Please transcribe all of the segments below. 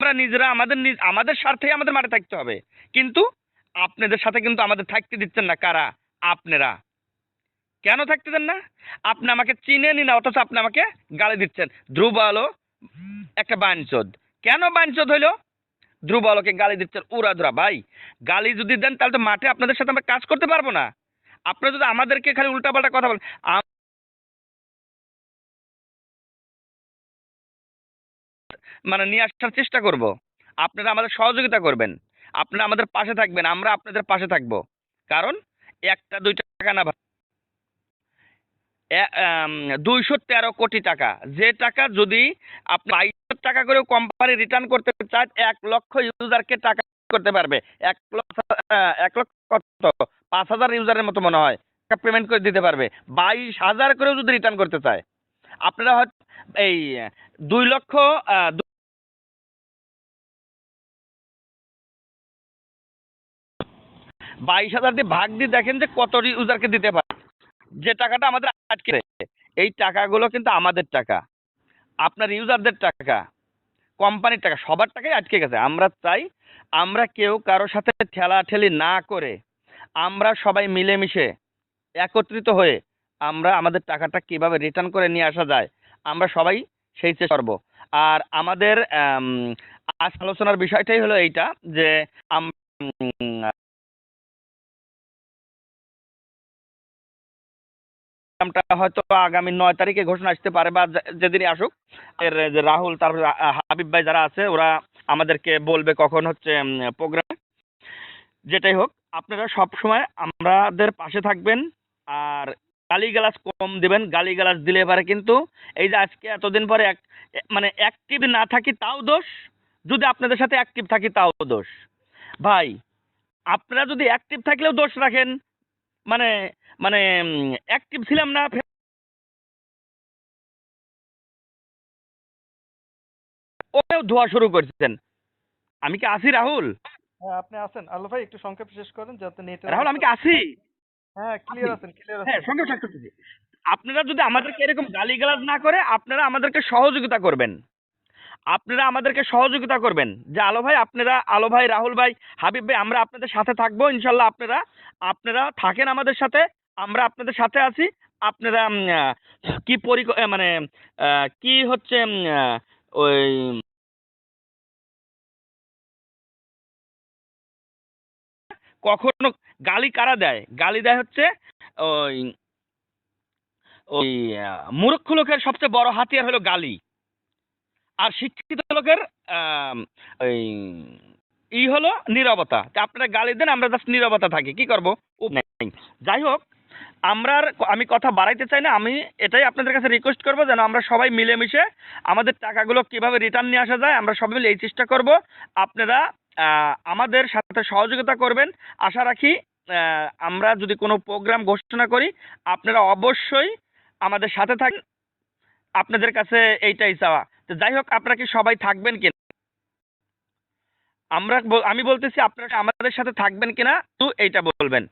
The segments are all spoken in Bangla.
আমরা নিজেরা আমাদের স্বার্থে আমাদের মাঠে থাকতে হবে, কিন্তু আপনাদের সাথে কিন্তু আমাদের থাকতে দিচ্ছেন না। কারা? আপনারা। কেন থাকতে দেন না? আপনি আমাকে চিনেনই না, অথচ আপনি আমাকে গালি দিচ্ছেন। ধ্রুব আলো একটা বাঞ্চোদ। কেন বাঞ্চোদ হইলো? ধ্রুব আলোকে গালি দিচ্ছেন উড়াধুরা। ভাই, গালি যদি দেন তাহলে তো মাঠে আপনাদের সাথে আমরা কাজ করতে পারবো না। আপনারা যদি আমাদেরকে খালি উল্টাপাল্টা কথা বলেন, মানে নিয়ে আসার চেষ্টা করব, আপনারা আমাদের সহযোগিতা করবেন, আপনারা আমাদের পাশে থাকবেন, আমরা আপনাদের পাশে থাকব। কারণ একটা দুইটা টাকা না ভাই, 213 কোটি টাকা, যে টাকা যদি আপনি 22 টাকা করেও কোম্পানি রিটার্ন করতে চান, 1 লক্ষ ইউজারকে টাকা করতে পারবে। 1 লক্ষ, 1 লক্ষ কত, 5,000 ইউজারের মতো মনে হয় টাকা পেমেন্ট করে দিতে পারবে। 22,000 করেও যদি রিটার্ন করতে চায়, আপনারা হয়তো এই 2 লক্ষ, 22,000 দিয়ে ভাগ দিয়ে দেখেন যে কত ইউজারকে দিতে পারে। যে টাকাটা আমাদের আটকে রয়েছে, এই টাকাগুলো কিন্তু আমাদের টাকা, আপনার ইউজারদের টাকা, কোম্পানির টাকা, সবার টাকাই আটকে গেছে। আমরা চাই আমরা কেউ কারোর সাথে ঠেলাঠেলি না করে আমরা সবাই মিলেমিশে একত্রিত হয়ে আমরা আমাদের টাকাটা কিভাবে রিটার্ন করে নিয়ে আসা যায়, আমরা সবাই সেই চেষ্টা করব। আর আমাদের আজ আলোচনার বিষয়টাই হলো এইটা, যে নামটা হয়তো আগামী 9 তারিখে ঘোষণা আসতে পারে, বা যেদিনই আসুক, এর যে রাহুল, তারপর হাবিব ভাই যারা আছে, ওরা আমাদেরকে বলবে কখন হচ্ছে প্রোগ্রাম। যেটাই হোক, আপনারা সব সময় আমাদের পাশে থাকবেন। আর গালিগালাজ কম দিবেন। গালিগালাজ দিলে এবারে কিন্তু এই যে আজকে এতদিন পরে মানে অ্যাক্টিভ না থাকি তাও দোষ, যদি আপনাদের সাথে অ্যাক্টিভ থাকি তাও দোষ। ভাই, আপনারা যদি অ্যাক্টিভ থাকলেও দোষ রাখেন, মানে মানে অ্যাক্টিভ ছিলাম না, ওটাও ধোয়া শুরু করছেন। আমি কি আছি রাহুল? হ্যাঁ, আপনি আছেন আল্লাহ ভাই, একটু সংক্ষেপে শেষ করেন যাতে নেটের রাহুল, আমি অবস্থা। কি আছি? হ্যাঁ, আপনি? ক্লিয়ার আছেন, ক্লিয়ার হ্যাঁ, আছেন। সঙ্গে থাকতেছি। আপনারা যদি আমাদেরকে এরকম গালিগালাজ না করে, আপনারা আমাদেরকে সহযোগিতা করবেন। আপনারা আমাদেরকে সহযোগিতা করবেন যে আলো ভাই, আপনারা, আলো ভাই, রাহুল ভাই, হাবিব ভাই, আমরা আপনাদের সাথে থাকবো ইনশাল্লাহ। আপনারা আপনারা থাকেন আমাদের সাথে, আমরা আপনাদের সাথে আছি। আপনারা কি মানে কি হচ্ছে, ওই কখনো গালি কারা দেয়? গালি দেয় হচ্ছে ওই ওই মূর্খ লোকের সবচেয়ে বড় হাতিয়ার হলো গালি। আর শিক্ষিত লোকের আম, ওই হলো নীরবতা। তা আপনারা গালি দেন, আমরা জাস্ট নীরবতা থাকি, কি করব? নাই। যাই হোক, আমি কথা বাড়াইতে চাই না। আমি এটাই আপনাদের কাছে রিকোয়েস্ট করব, যেন আমরা সবাই মিলেমিশে আমাদের টাকাগুলো কিভাবে রিটার্ন নিয়ে আসা যায়, আমরা সবাই মিলে এই চেষ্টা করব। আপনারা আমাদের সাথে সহযোগিতা করবেন আশা রাখি। আমরা যদি কোনো প্রোগ্রাম ঘোষণা করি, আপনারা অবশ্যই আমাদের সাথে থাকেন। আপনাদের কাছে এইটাই চাওয়া। তো যাই হোক, আপনারা কি সবাই থাকবেন কিনা? আমি বলতেছি, আপনারা আমাদের সাথে থাকবেন কিনা তো এইটা বলবেন।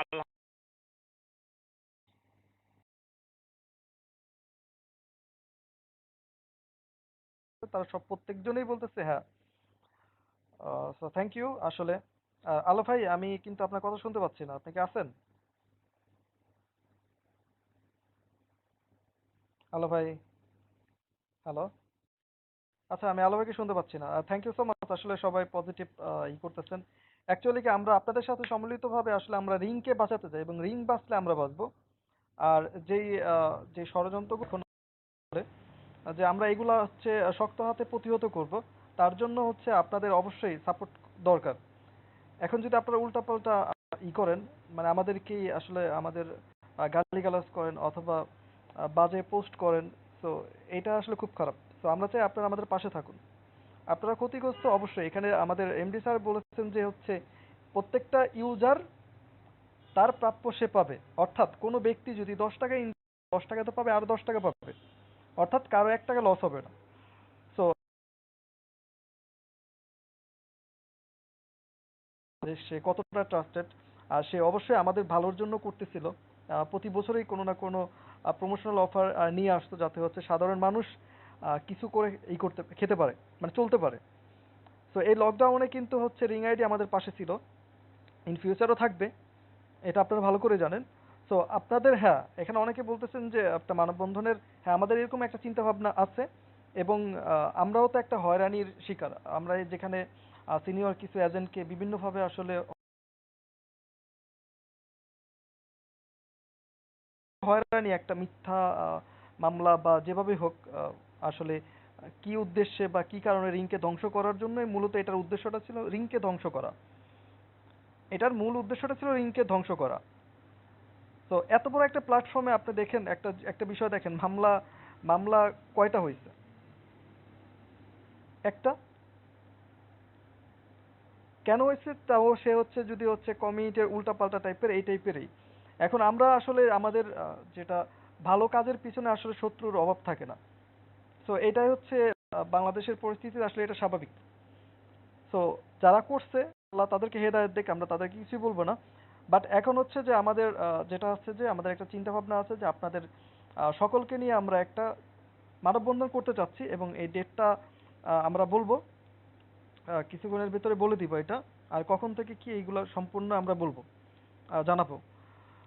আল্লাহ। তারা সব প্রত্যেকজনেই বলতেছে হ্যাঁ। সো থ্যাংক ইউ আসলে। আলো ভাই, আমি কিন্তু আপনার কথা শুনতে পাচ্ছি না, আপনি কি আছেন? আলো ভাই, হ্যালো। আচ্ছা, আমি আলো ভাইকে শুনতে পাচ্ছি না। থ্যাংক ইউ সো মাচ, আসলে সবাই পজিটিভ করতেছেন। অ্যাকচুয়ালি কি আমরা আপনাদের সাথে সম্মিলিতভাবে আসলে আমরা রিংকে বাঁচাতে চাই, এবং রিং বাঁচলে আমরা বাঁচবো। আর যেই যে ষড়যন্ত্রগুলো করে, যে আমরা এগুলা হচ্ছে শক্ত হাতে প্রতিহত করব, তার জন্য হচ্ছে আপনাদের অবশ্যই সাপোর্ট দরকার। এখন যদি আপনারা উল্টাপাল্টা করেন, মানে আমাদেরকেই আসলে আমাদের গালিগালাজ করেন অথবা বাজে পোস্ট করেন, তো এটা আসলে খুব খারাপ। তো আমরা চাই আপনারা আমাদের পাশে থাকুন। আপনারা ক্ষতিগ্রস্ত অবশ্যই, এখানে আমাদের এমডি স্যার বলেছেন যে হচ্ছে প্রত্যেকটা ইউজার তার প্রাপ্য সে পাবে। অর্থাৎ কোনো ব্যক্তি যদি 10 টাকা 10 টাকা তো পাবে, আর 10 টাকা পাবে, অর্থাৎ কারো 1 টাকা লস হবে না। সো সে কতটা ট্রাস্টেড, আর সে অবশ্যই আমাদের ভালোর জন্য করতেছিল। প্রতি বছরই কোনো না কোনো প্রমোশনাল অফার নিয়ে আসতো, যাতে হচ্ছে সাধারণ মানুষ কিছু করে করতে খেতে পারে, মানে চলতে পারে। তো এই লকডাউনে কিন্তু হচ্ছে রিং আইডি আমাদের পাশে ছিল, ইন ফিউচারও থাকবে, এটা আপনারা ভালো করে জানেন। সো আপনাদের, হ্যাঁ, এখানে অনেকে বলতেছেন যে একটা মানববন্ধনের, হ্যাঁ আমাদের এরকম একটা চিন্তা ভাবনা আছে, এবং আমরাও তো একটা হয়রানির শিকার। আমরা এই যেখানে সিনিয়র কিছু এজেন্টকে বিভিন্নভাবে আসলে হয়রানি, একটা মিথ্যা মামলা বা যেভাবে হোক, আসলে কি উদ্দেশ্যে বা কি কারণে রিংকে ধ্বংস করার জন্যই মূলত এটার উদ্দেশ্যটা ছিল রিংকে ধ্বংস করা। এটার মূল উদ্দেশ্যটা ছিল রিংকে ধ্বংস করা। তো এত বড় একটা প্ল্যাটফর্মে আপনি দেখেন, একটা একটা বিষয় দেখেন, মামলা মামলা কয়টা হয়েছে? একটা। কেন হয়েছে? তাও সে হচ্ছে যদি হচ্ছে কমিউনিটির উল্টাপাল্টা টাইপের, এই টাইপেরই। এখন আমরা আসলে আমাদের যেটা ভালো কাজের পিছনে আসলে শত্রুর অভাব থাকে না। তো এটাই হচ্ছে বাংলাদেশের পরিস্থিতি, আসলে এটা স্বাভাবিক। সো যারা করছে, আল্লাহ তাদেরকে হেদায়েত দেখ, আমরা তাদেরকে কিছুই বলবো না। বাট এখন হচ্ছে যে আমাদের যেটা হচ্ছে যে আমাদের একটা চিন্তা ভাবনা আছে যে আপনাদের সকলকে নিয়ে আমরা একটা মানববন্ধন করতে চাচ্ছি, এবং এই ডেটটা আমরা বলবো, কিছুক্ষণের ভিতরে বলে দিব এটা। আর কখন থেকে কি এইগুলো সম্পূর্ণ আমরা বলবো, জানাবো।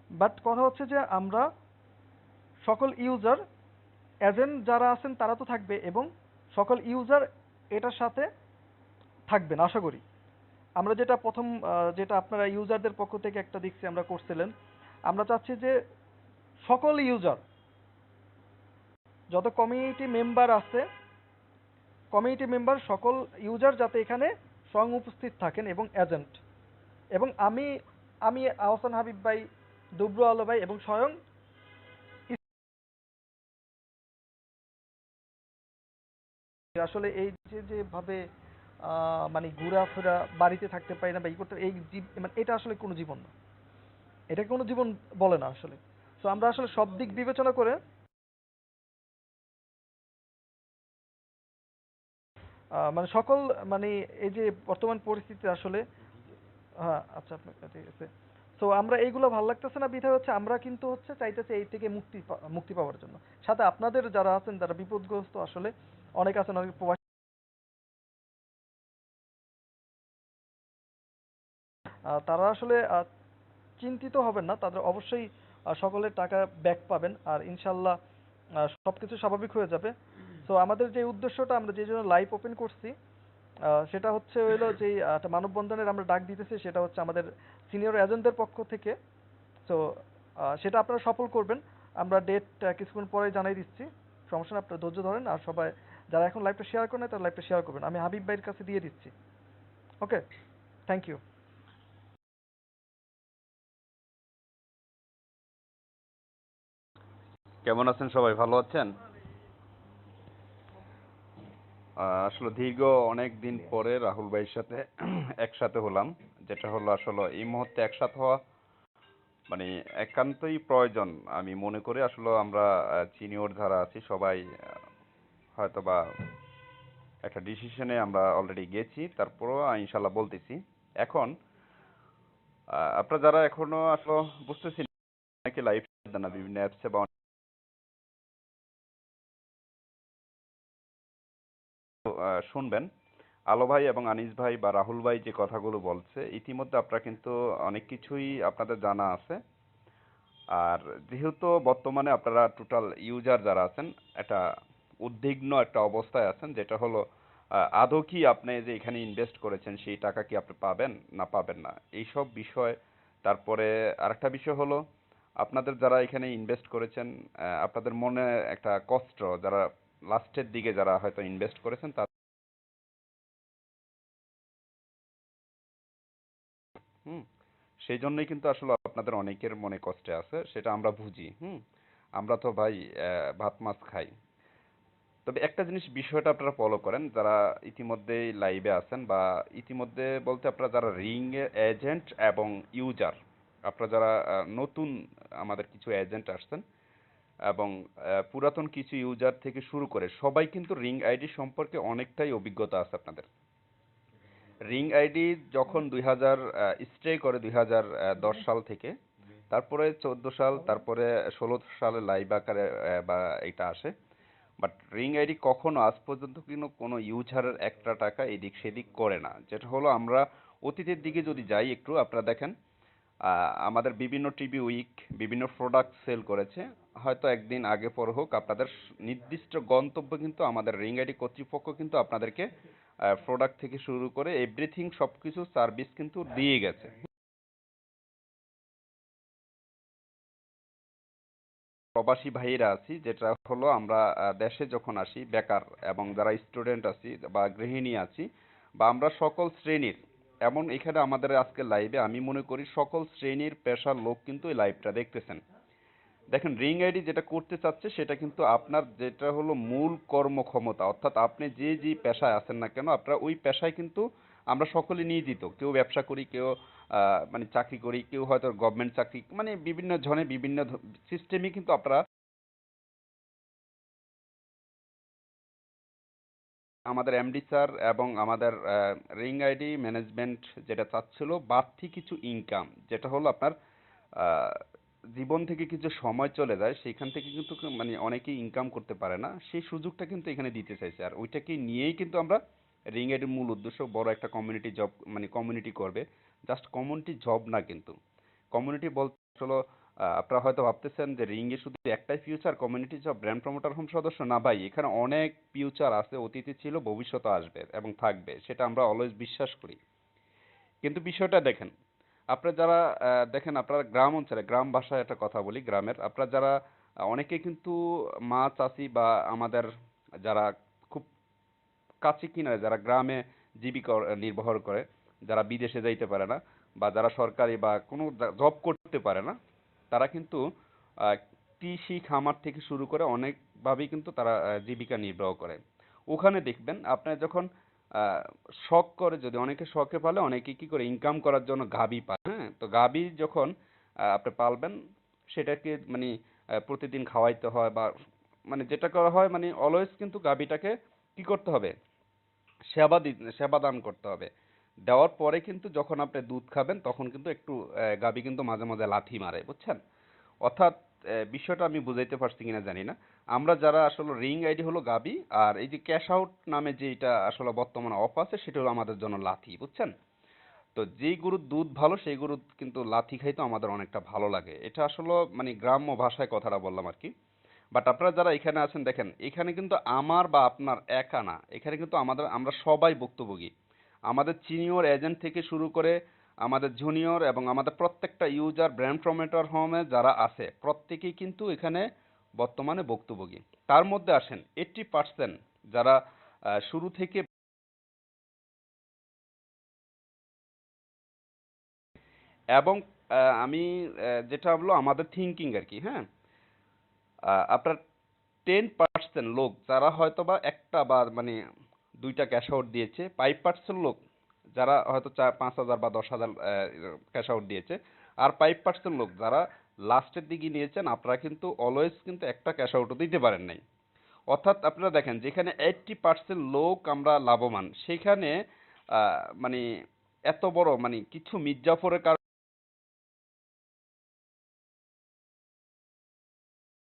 বাট কথা হচ্ছে যে আমরা সকল ইউজার, এজেন্ট যারা আছেন তারা তো থাকবে, এবং সকল ইউজার এটার সাথে থাকবেন আশা করি। আমরা যেটা প্রথম যেটা আপনারা ইউজারদের পক্ষ থেকে একটা দেখছি আমরা করছিলেন, আমরা চাচ্ছি যে সকল ইউজার, যত কমিউনিটি মেম্বার আছে, কমিউনিটি মেম্বার সকল ইউজার যাতে এখানে স্বয়ং উপস্থিত থাকেন, এবং এজেন্ট, এবং আমি আমি আহসান হাবিব ভাই, দুবরু আলো ভাই, এবং স্বয়ং আসলে এই যে যেভাবে মানে ঘোরাফেরা, বাড়িতে থাকতে পারি না বা করতে, মানে এটা আসলে কোনো জীবন না, এটা কোনো জীবন বলে না আসলে। তো আমরা আসলে সব দিক বিবেচনা করে মানে সকল, মানে এই যে বর্তমান পরিস্থিতি আসলে, হ্যাঁ আচ্ছা আপনার ঠিক আছে। তো আমরা এইগুলো ভালো লাগতেছে না, বিধায় হচ্ছে আমরা কিন্তু হচ্ছে চাইতেছি এই থেকে মুক্তি পাওয়ার জন্য। সাথে আপনাদের যারা আছেন, যারা বিপদগ্রস্ত আসলে, অনেক আছেন, অনেক প্রবাসী, তারা আসলে চিন্তিত হবেন না, তাদের অবশ্যই সকলের টাকা ব্যাক পাবেন, আর ইনশাল্লাহ সবকিছু স্বাভাবিক হয়ে যাবে। তো আমাদের যে উদ্দেশ্যটা, আমরা যে জন্য লাইভ ওপেন করছি, সেটা হচ্ছে হইলো যে একটা মানববন্ধনের আমরা ডাক দিতেছি, সেটা হচ্ছে আমাদের সিনিয়র এজেন্টদের পক্ষ থেকে। তো সেটা আপনারা সফল করবেন। আমরা ডেট কিছুক্ষণ পরে জানাই দিচ্ছি, সমস্যা না, আপনারা ধৈর্য ধরেন। আর সবাই যারা এখন লাইভটা শেয়ার করেন, তারা লাইভটা শেয়ার করবেন, আমি হাবিব ভাইয়ের কাছে দিয়ে দিচ্ছি। ওকে, থ্যাংক ইউ। কেমন আছেন সবাই? ভালো আছেন? আসলে দীর্ঘ অনেক দিন পরে রাহুল ভাইয়ের সাথে একসাথে হলাম। যেটা হলো আসলে এই মুহূর্তে একসাথে হওয়া মানে একান্তই প্রয়োজন। আমি মনে করি আসলে আমরা সিনিয়র যারা আছি সবাই হয়তোবা একটা ডিসিশনে আমরা অলরেডি গেছি। তারপরেও ইনশাল্লাহ বলতেছি। এখন আপনারা যারা এখনো আসলে বুঝতেছি না, অনেকে লাইভ দেন না বিভিন্ন অ্যাপসে বা শুনবেন। আলো ভাই এবং আনিস ভাই বা রাহুল ভাই যে কথাগুলো বলছে, ইতিমধ্যে আপনারা কিন্তু অনেক কিছুই আপনাদের জানা আছে। আর যেহেতু বর্তমানে আপনারা টোটাল ইউজার যারা আছেন, একটা উদ্বিগ্ন একটা অবস্থায় আছেন, যেটা হলো আদৌ কি আপনি যে এখানে ইনভেস্ট করেছেন সেই টাকা কি আপনি পাবেন না পাবেন না, এইসব বিষয়। তারপরে আরেকটা বিষয় হলো আপনাদের যারা এখানে ইনভেস্ট করেছেন, আপনাদের মনে একটা কষ্ট, যারা লাস্টের দিকে যারা হয়তো ইনভেস্ট করেছেন, হুম, সেই জন্যই কিন্তু আসলে আপনাদের অনেকের মনে কষ্টে আছে, সেটা আমরা বুঝি। আমরা তো ভাই ভাত মাছ খাই। তবে একটা জিনিস, বিষয়টা আপনারা ফলো করেন যারা ইতিমধ্যে লাইভে আছেন, বা ইতিমধ্যে বলতে আপনারা যারা রিং এজেন্ট এবং ইউজার, আপনারা যারা নতুন, আমাদের কিছু এজেন্ট আসছেন এবং পুরাতন কিছু ইউজার থেকে শুরু করে সবাই কিন্তু রিং আইডি সম্পর্কে অনেকটাই অভিজ্ঞতা আছে আপনাদের। রিং আইডি যখন 2000 স্টে করে 2010 সাল থেকে, তারপরে 14 সাল, তারপরে 16 সালে লাইভ আকারে বা এটা আসে। বাট রিং আইডি কখনো আজ পর্যন্ত কিন্তু কোনো ইউজারের একটা টাকা এদিক সেদিক করে না। যেটা হলো আমরা অতীতের দিকে যদি যাই একটু, আপনারা দেখেন আমাদের বিভিন্ন টিভি উইক বিভিন্ন প্রোডাক্ট সেল করেছে, হয়তো একদিন আগে পরে হোক আপনাদের নির্দিষ্ট গন্তব্য কিন্তু আমাদের রিং আইডি কর্তৃপক্ষ কিন্তু আপনাদেরকে প্রোডাক্ট থেকে শুরু করে এভরিথিং সবকিছু সার্ভিস কিন্তু দিয়ে গেছে। প্রবাসী ভাইয়েরা আছি, যেটা হলো আমরা দেশে যখন আসি বেকার এবং যারা স্টুডেন্ট আছি বা গৃহিণী আছি বা আমরা সকল শ্রেণীর, এমন এখানে আমাদের আজকে লাইভে আমি মনে করি সকল শ্রেণীর পেশার লোক কিন্তু এই লাইভটা দেখতেছেন। দেখেন রিং আইডি যেটা করতে চাচ্ছে সেটা কিন্তু আপনার যেটা হলো মূল কর্মক্ষমতা, অর্থাৎ আপনি যে যে পেশায় আছেন না কেন আপনার ওই পেশায় কিন্তু আমরা সকলে নিয়োজিত, কেউ ব্যবসা করি, কেউ মানে চাকরি করি, কেউ হয়তো গভর্নমেন্ট চাকরি, মানে বিভিন্ন জনে বিভিন্ন সিস্টেমে কিন্তু আপনারা আমাদের এমডি স্যার এবং আমাদের রিং আইডি ম্যানেজমেন্ট যেটা চাচ্ছিল বাড়তি কিছু ইনকাম, যেটা হলো আপনার আহ, জীবন থেকে কিছু সময় চলে যায় সেখান থেকে কিন্তু মানে অনেকেই ইনকাম করতে পারে না, সেই সুযোগটা কিন্তু এখানে দিতে চাইছে। আর ওইটাকে নিয়েই কিন্তু আমরা রিং আইডির মূল উদ্দেশ্য বড় একটা কমিউনিটি জব, মানে কমিউনিটি করবে, জাস্ট কমিউনিটি জব না কিন্তু কমিউনিটি বলতে আসলে আপনারা হয়তো ভাবতেছেন যে রিং এ শুধু একটাই future community job brand promoter home সদস্য, না ভাই, এখানে অনেক ফিউচার আছে, অতীতে ছিল, ভবিষ্যতে আসবে এবং থাকবে, সেটা আমরা অলওয়েজ বিশ্বাস করি। কিন্তু বিষয়টা দেখেন, আপনারা যারা দেখেন আপনারা গ্রাম অঞ্চলে, গ্রাম ভাষায় একটা কথা বলি, গ্রামের আপনারা যারা অনেকে কিন্তু মা চাচি বা আমাদের যারা খুব কাছে কিনারে যারা গ্রামে জীবিকা নির্বাহ করে, যারা বিদেশে যাইতে পারে না বা যারা সরকারি বা কোনো জব করতে পারে না, তারা কিন্তু আহ, কৃষি খামার থেকে শুরু করে অনেকভাবেই কিন্তু তারা জীবিকা নির্বাহ করে। ওখানে দেখবেন আপনার যখন আহ, শখ করে, যদি অনেকে শখে পালে, অনেকে কি করে ইনকাম করার জন্য গাভী পায়, হ্যাঁ, তো গাভী যখন আপনি পালবেন সেটাকে মানে প্রতিদিন খাওয়াইতে হয় বা মানে যেটা করা হয় মানে অলওয়েজ কিন্তু গাভীটাকে কি করতে হবে, সেবা দান করতে হবে। দেওয়ার পরে কিন্তু যখন আপনি দুধ খাবেন তখন কিন্তু একটু গাভী কিন্তু মাঝে মাঝে লাথি মারে, বুঝছেন? অর্থাৎ বিষয়টা আমি বুঝাইতে পারছি কিনা জানি না। আমরা যারা আসলে রিং আইডি হলো গাভী, আর এই যে ক্যাশ আউট নামে যে এটা আসলে বর্তমানে অফ আছে সেটা হলো আমাদের জন্য লাথি, বুঝছেন? তো যেই গরুর দুধ ভালো সেই গরুর কিন্তু লাথি খাইতে আমাদের অনেকটা ভালো লাগে, এটা আসলে মানে গ্রাম্য ভাষায় কথাটা বললাম আর কি। বাট আপনারা যারা এখানে আছেন দেখেন, এখানে কিন্তু আমার বা আপনার একা না, এখানে কিন্তু আমরা সবাই ভুক্তভোগী। আমাদের সিনিয়র এজেন্ট থেকে শুরু করে আমাদের জুনিয়র এবং আমাদের প্রত্যেকটা ইউজার ব্র্যান্ড প্রমোটার হোমে যারা আছে প্রত্যেকেই কিন্তু এখানে বর্তমানে ভুক্তভোগী। তার মধ্যে আসেন 80% যারা শুরু থেকে, এবং আমি যেটা হলো আমাদের থিঙ্কিং আর কি, হ্যাঁ, আপনার 10% লোক যারা হয়তো বা একটা বা মানে দুইটা ক্যাশ আউট দিয়েছে, 5% লোক যারা হয়তো 5,000 বা 10,000 ক্যাশ আউট দিয়েছে, আর 5% লোক যারা লাস্টের দিকে নিয়েছেন, আপনারা কিন্তু অলওয়েজ কিন্তু একটা ক্যাশ আউটও দিতে পারেন নাই। অর্থাৎ আপনারা দেখেন যেখানে 80% লোক আমরা লাভবান, সেখানে মানে এত বড় মানে কিছু মির্জাফরের কারণে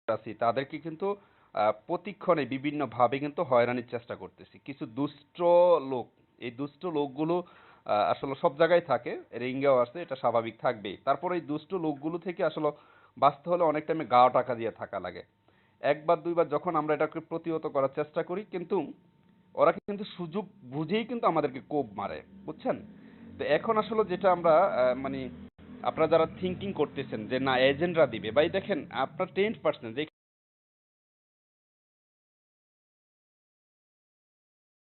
আছি তাদেরকে কিন্তু প্রতিক্ষণে বিভিন্ন ভাবে কিন্তু হয়রানির চেষ্টা করতেছি কিছু দুষ্ট লোক। এই দুষ্ট লোকগুলো আসলে সব জায়গায় থাকে, রিঙ্গেও আছে, এটা স্বাভাবিক থাকবেই। তারপর এই দুষ্ট লোকগুলো থেকে আসলে বাঁচতে হলে অনেক টাইমে গা টাকা দিয়ে থাকা লাগে। একবার দুইবার যখন আমরা এটাকে প্রতিহত করার চেষ্টা করি, কিন্তু ওরা কিন্তু সুযোগ বুঝেই কিন্তু আমাদেরকে কোপ মারে, বুঝছেন? তো এখন আসলে যেটা আমরা মানে আপনারা যারা থিঙ্কিং করতেছেন যে না এজেন্টরা দিবে, ভাই দেখেন আপনার 10%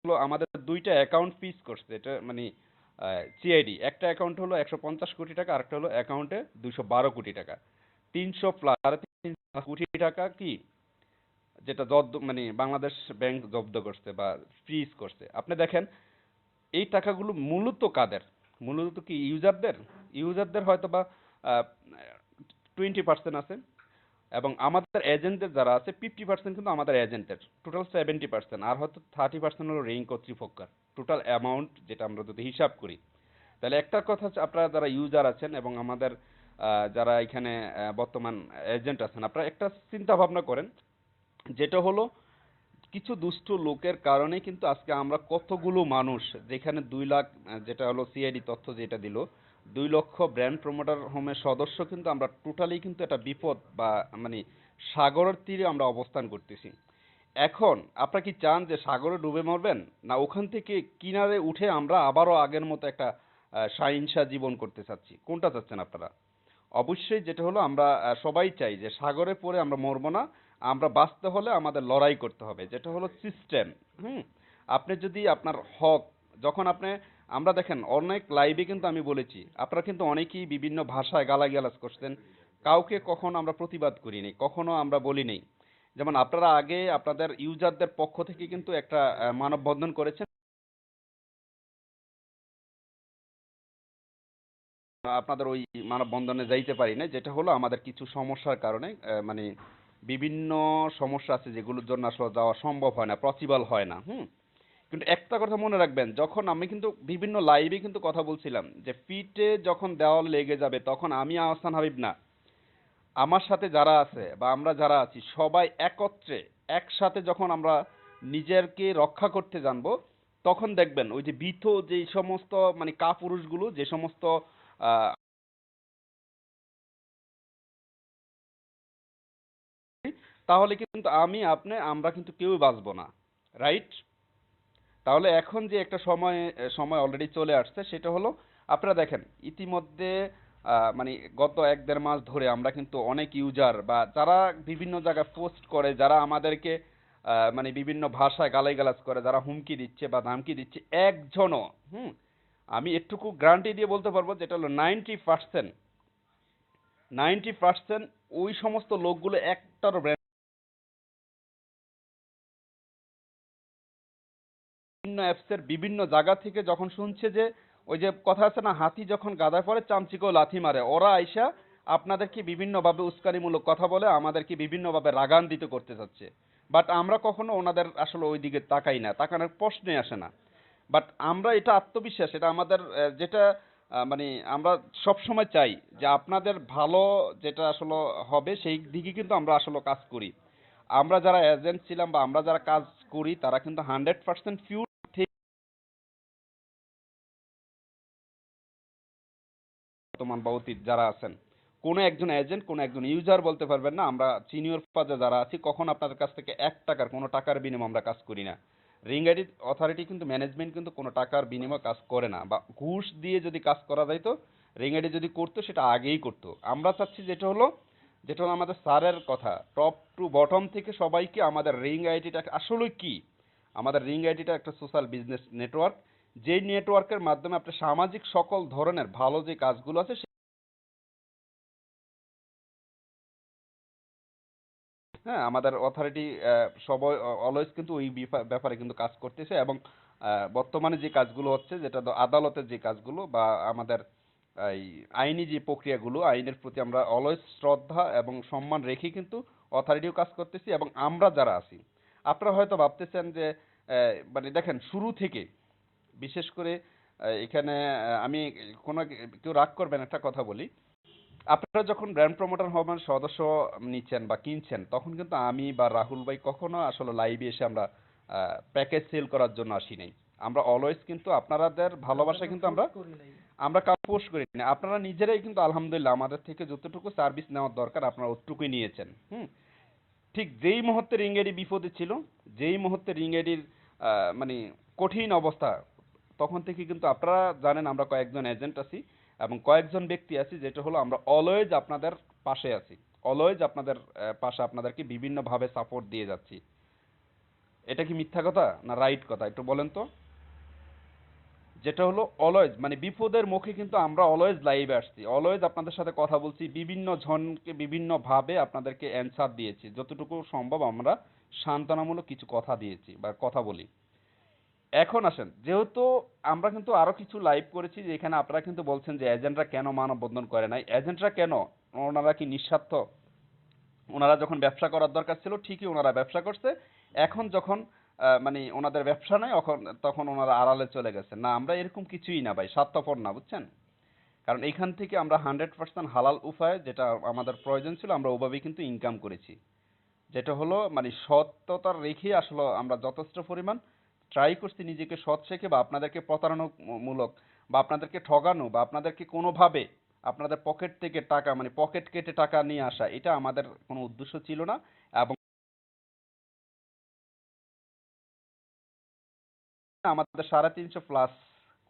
হলো আমাদের দুইটা অ্যাকাউন্ট ফিস করছে, এটা মানে সিআইডি একটা অ্যাকাউন্ট হলো 150 কোটি টাকা, আরেকটা হলো অ্যাকাউন্টে 212 কোটি টাকা, 300 প্লাস 3.5 কোটি টাকা কি যেটা জব্দ মানে বাংলাদেশ ব্যাংক জব্দ করছে বা ফ্রিজ করছে। আপনি দেখেন এই টাকাগুলো মূলত কাদের, মূলত কি ইউজারদের, ইউজারদের হয়তো বা 20% আছে, এবং আমাদের এজেন্টদের যারা আছে 50% কিন্তু আমাদের এজেন্টের, টোটাল 70%, আর হয়তো 30% হলো রিং কর্তৃপক্ষের, টোটাল অ্যামাউন্ট যেটা আমরা যদি হিসাব করি, তাহলে একটা কথা হচ্ছে আপনারা যারা ইউজার আছেন এবং আমাদের যারা এখানে বর্তমান এজেন্ট আছেন, আপনারা একটা চিন্তা ভাবনা করেন, যেটা হলো কিছু দুষ্ট লোকের কারণে কিন্তু আজকে আমরা কতগুলো মানুষ, যেখানে 2 লাখ যেটা হলো সিআইডি তথ্য যেটা দিল, 2 লক্ষ ব্র্যান্ড প্রমোটার হোমের সদস্য কিন্তু আমরা টোটালি কিন্তু একটা বিপদ বা মানে সাগরের তীরে আমরা অবস্থান করতেছি। এখন আপনারা কি চান যে সাগরে ডুবে মরবেন, না ওখান থেকে কিনারে উঠে আমরা আবারও আগের মতো একটা শাহিনশাহ জীবন করতে চাচ্ছি? কোনটা চাচ্ছেন আপনারা? অবশ্যই যেটা হলো আমরা সবাই চাই যে সাগরে পড়ে আমরা মরবো না, আমরা বাঁচতে হলে আমাদের লড়াই করতে হবে, যেটা হলো সিস্টেম। হুম। আপনি যদি আপনার হক, যখন আপনি, আমরা দেখেন অনেক লাইভে কিন্তু আমি বলেছি, আপনারা কিন্তু অনেকেই বিভিন্ন ভাষায় গালাগালাজ করছেন, কাউকে কখনো আমরা প্রতিবাদ করিনি, কখনো আমরা বলি নাই। যেমন আপনারা আগে আপনাদের ইউজারদের পক্ষ থেকে কিন্তু একটা মানববন্ধন করেছেন, আপনাদের ওই মানববন্ধনে যাইতে পারি না, যেটা হলো আমাদের কিছু সমস্যার কারণে, মানে বিভিন্ন সমস্যা আছে যেগুলোর জন্য আসলে যাওয়া সম্ভব হয় না, পসিবল হয় না। হুম। কিন্তু একটা কথা মনে রাখবেন, যখন আমি কিন্তু বিভিন্ন লাইভে কিন্তু কথা বলছিলাম যে পিঠে যখন দেওয়াল লেগে যাবে তখন আমি আহসান হাবিব না, আমার সাথে যারা আছে বা আমরা যারা আছি সবাই একত্রে একসাথে যখন আমরা নিজেরকে রক্ষা করতে জানবো, তখন দেখবেন ওই যে ভীত যে সমস্ত মানে কাপুরুষগুলো, যে সমস্ত আহ তাহলে কিন্তু আমি আপনি আমরা কিন্তু কেউই বাঁচবো না। রাইট? তাহলে এখন যে একটা সময় অলরেডি চলে আসছে, সেটা হলো আপনারা দেখেন ইতিমধ্যে মানে গত 1-1.5 মাস ধরে আমরা কিন্তু অনেক ইউজার বা যারা বিভিন্ন জায়গায় পোস্ট করে, যারা আমাদেরকে মানে বিভিন্ন ভাষায় গালাগালাজ করে, যারা হুমকি দিচ্ছে বা ধমকি দিচ্ছে, একজনও হুম আমি এটুকু গ্যারান্টি দিয়ে বলতে পারবো, যেটা হলো 90% ওই সমস্ত লোকগুলো একটারও বিভিন্ন অ্যাপসের বিভিন্ন জায়গা থেকে যখন শুনছে যে ওই যে কথা আছে না, হাতি যখন গাদায় পড়ে চামচিকেও লাথি মারে, ওরা আইসা আপনাদেরকে বিভিন্নভাবে উস্কানিমূলক কথা বলে আমাদেরকে বিভিন্নভাবে রাগান্বিত করতে চাচ্ছে। বাট আমরা কখনো ওনাদের আসলে ওই দিকে তাকাই না, তাকানোর প্রশ্নই আসে না। বাট আমরা এটা আত্মবিশ্বাস, এটা আমাদের যেটা মানে আমরা সব সময় চাই যে আপনাদের ভালো যেটা আসলে হবে সেই দিকে কিন্তু আমরা আসলে কাজ করি। আমরা যারা এজেন্ট ছিলাম বা আমরা যারা কাজ করি তারা কিন্তু 100% পিওর বর্তমান বা অতীত যারা আছেন, কোনো একজন এজেন্ট, কোনো একজন ইউজার বলতে পারবেন না আমরা সিনিয়র পদে যারা আছি কখন আপনাদের কাছ থেকে 1 টাকার কোনো টাকার বিনিময়ে আমরা কাজ করি না। রিং আইডি অথরিটি কিন্তু ম্যানেজমেন্ট কিন্তু কোনো টাকার বিনিময়ে কাজ করে না, বা ঘুষ দিয়ে যদি কাজ করা যাইতো, রিং আইডি যদি করতো সেটা আগেই করতো। আমরা চাচ্ছি যেটা হলো আমাদের স্যারের কথা, টপ টু বটম থেকে সবাইকে আমাদের রিং আইডিটা আসলে কি, আমাদের রিং আইডিটা একটা সোশ্যাল বিজনেস নেটওয়ার্ক, যেই নেটওয়ার্কের মাধ্যমে আপনি সামাজিক সকল ধরনের ভালো যে কাজগুলো আছে, হ্যাঁ আমাদের অথরিটি সবাই অলওয়েজ কিন্তু ওই ব্যাপারে কিন্তু কাজ করতেছে, এবং বর্তমানে যে কাজগুলো হচ্ছে, যেটা আদালতের যে কাজগুলো বা আমাদের এই আইনি যে প্রক্রিয়াগুলো, আইনের প্রতি আমরা অলওয়েজ শ্রদ্ধা এবং সম্মান রেখে কিন্তু অথরিটিও কাজ করতেছি। এবং আমরা যারা আছি, আপনারা হয়তো ভাবতেছেন যে মানে দেখেন শুরু থেকে, বিশেষ করে এখানে আমি কোনো কেউ রাগ করবেন একটা কথা বলি, আপনারা যখন ব্র্যান্ড প্রমোটার হবেন, সদস্য নিচ্ছেন বা কিনছেন, তখন কিন্তু আমি বা রাহুল ভাই কখনো আসলে লাইভে এসে আমরা প্যাকেজ সেল করার জন্য আসি নাই। আমরা অলওয়েজ কিন্তু আপনাদের আমরা ভালোবাসা তো কিন্তু ফোর্স আমরা করি নাই। আমরা কাউ পোস্ট করি না, আপনারা নিজেরাই কিন্তু আলহামদুলিল্লাহ আমাদের থেকে যতটুকু সার্ভিস নেওয়ার দরকার আপনারা অতটুকুই নিয়েছেন। হুম। ঠিক যেই মুহূর্তে রিংএডি বিপদে ছিল, যেই মুহূর্তে রিংএডির মানে কঠিন অবস্থা, তখন থেকে কিন্তু আপনারা জানেন আমরা কয়েকজন এজেন্ট আছি এবং কয়েকজন ব্যক্তি আছি, যেটা হলো আমরা অলওয়েজ আপনাদের পাশে আছি, অলওয়েজ আপনাদের পাশে আপনাদেরকে বিভিন্নভাবে সাপোর্ট দিয়ে যাচ্ছি। এটা কি মিথ্যা কথা না রাইট কথা একটু বলেন তো? যেটা হলো অলওয়েজ মানে বিপদের মুখে কিন্তু আমরা অলওয়েজ লাইভে আসছি, অলওয়েজ আপনাদের সাথে কথা বলছি, বিভিন্ন জনকে বিভিন্ন ভাবে আপনাদেরকে অ্যান্সার দিয়েছি, যতটুকু সম্ভব আমরা সান্ত্বনামূলক কিছু কথা দিয়েছি বা কথা বলি। এখন আসেন, যেহেতু আমরা কিন্তু আরো কিছু লাইভ করেছি যেখানে আপনারা কিন্তু বলছেন যে এজেন্টরা কেন মানববন্ধন করে নাই, এজেন্টরা কেন, ওনারা কি নিঃস্বার্থ? ওনারা যখন ব্যবসা করার দরকার ছিল ঠিকই ওনারা ব্যবসা করছে। এখন যখন মানে ওনাদের ব্যবসা নাই, তখন ওনারা আড়ালে চলে গেছে। না, আমরা এরকম কিছুই না ভাই, স্বার্থপর না, বুঝছেন? কারণ এখান থেকে আমরা 100% হালাল উপায়ে যেটা আমাদের প্রয়োজন ছিল আমরা ওভাবেই কিন্তু ইনকাম করেছি। যেটা হলো মানে সততা রেখে আসলে আমরা যথেষ্ট পরিমাণ ট্রাই করছি নিজেকে সৎ রেখে, বা আপনাদেরকে প্রতারণামূলক বা আপনাদেরকে ঠগানো বা আপনাদেরকে কোনোভাবে আপনাদের পকেট থেকে টাকা মানে পকেট কেটে টাকা নিয়ে আসা, এটা আমাদের কোনো উদ্দেশ্য ছিল না। এবং আমাদের 350+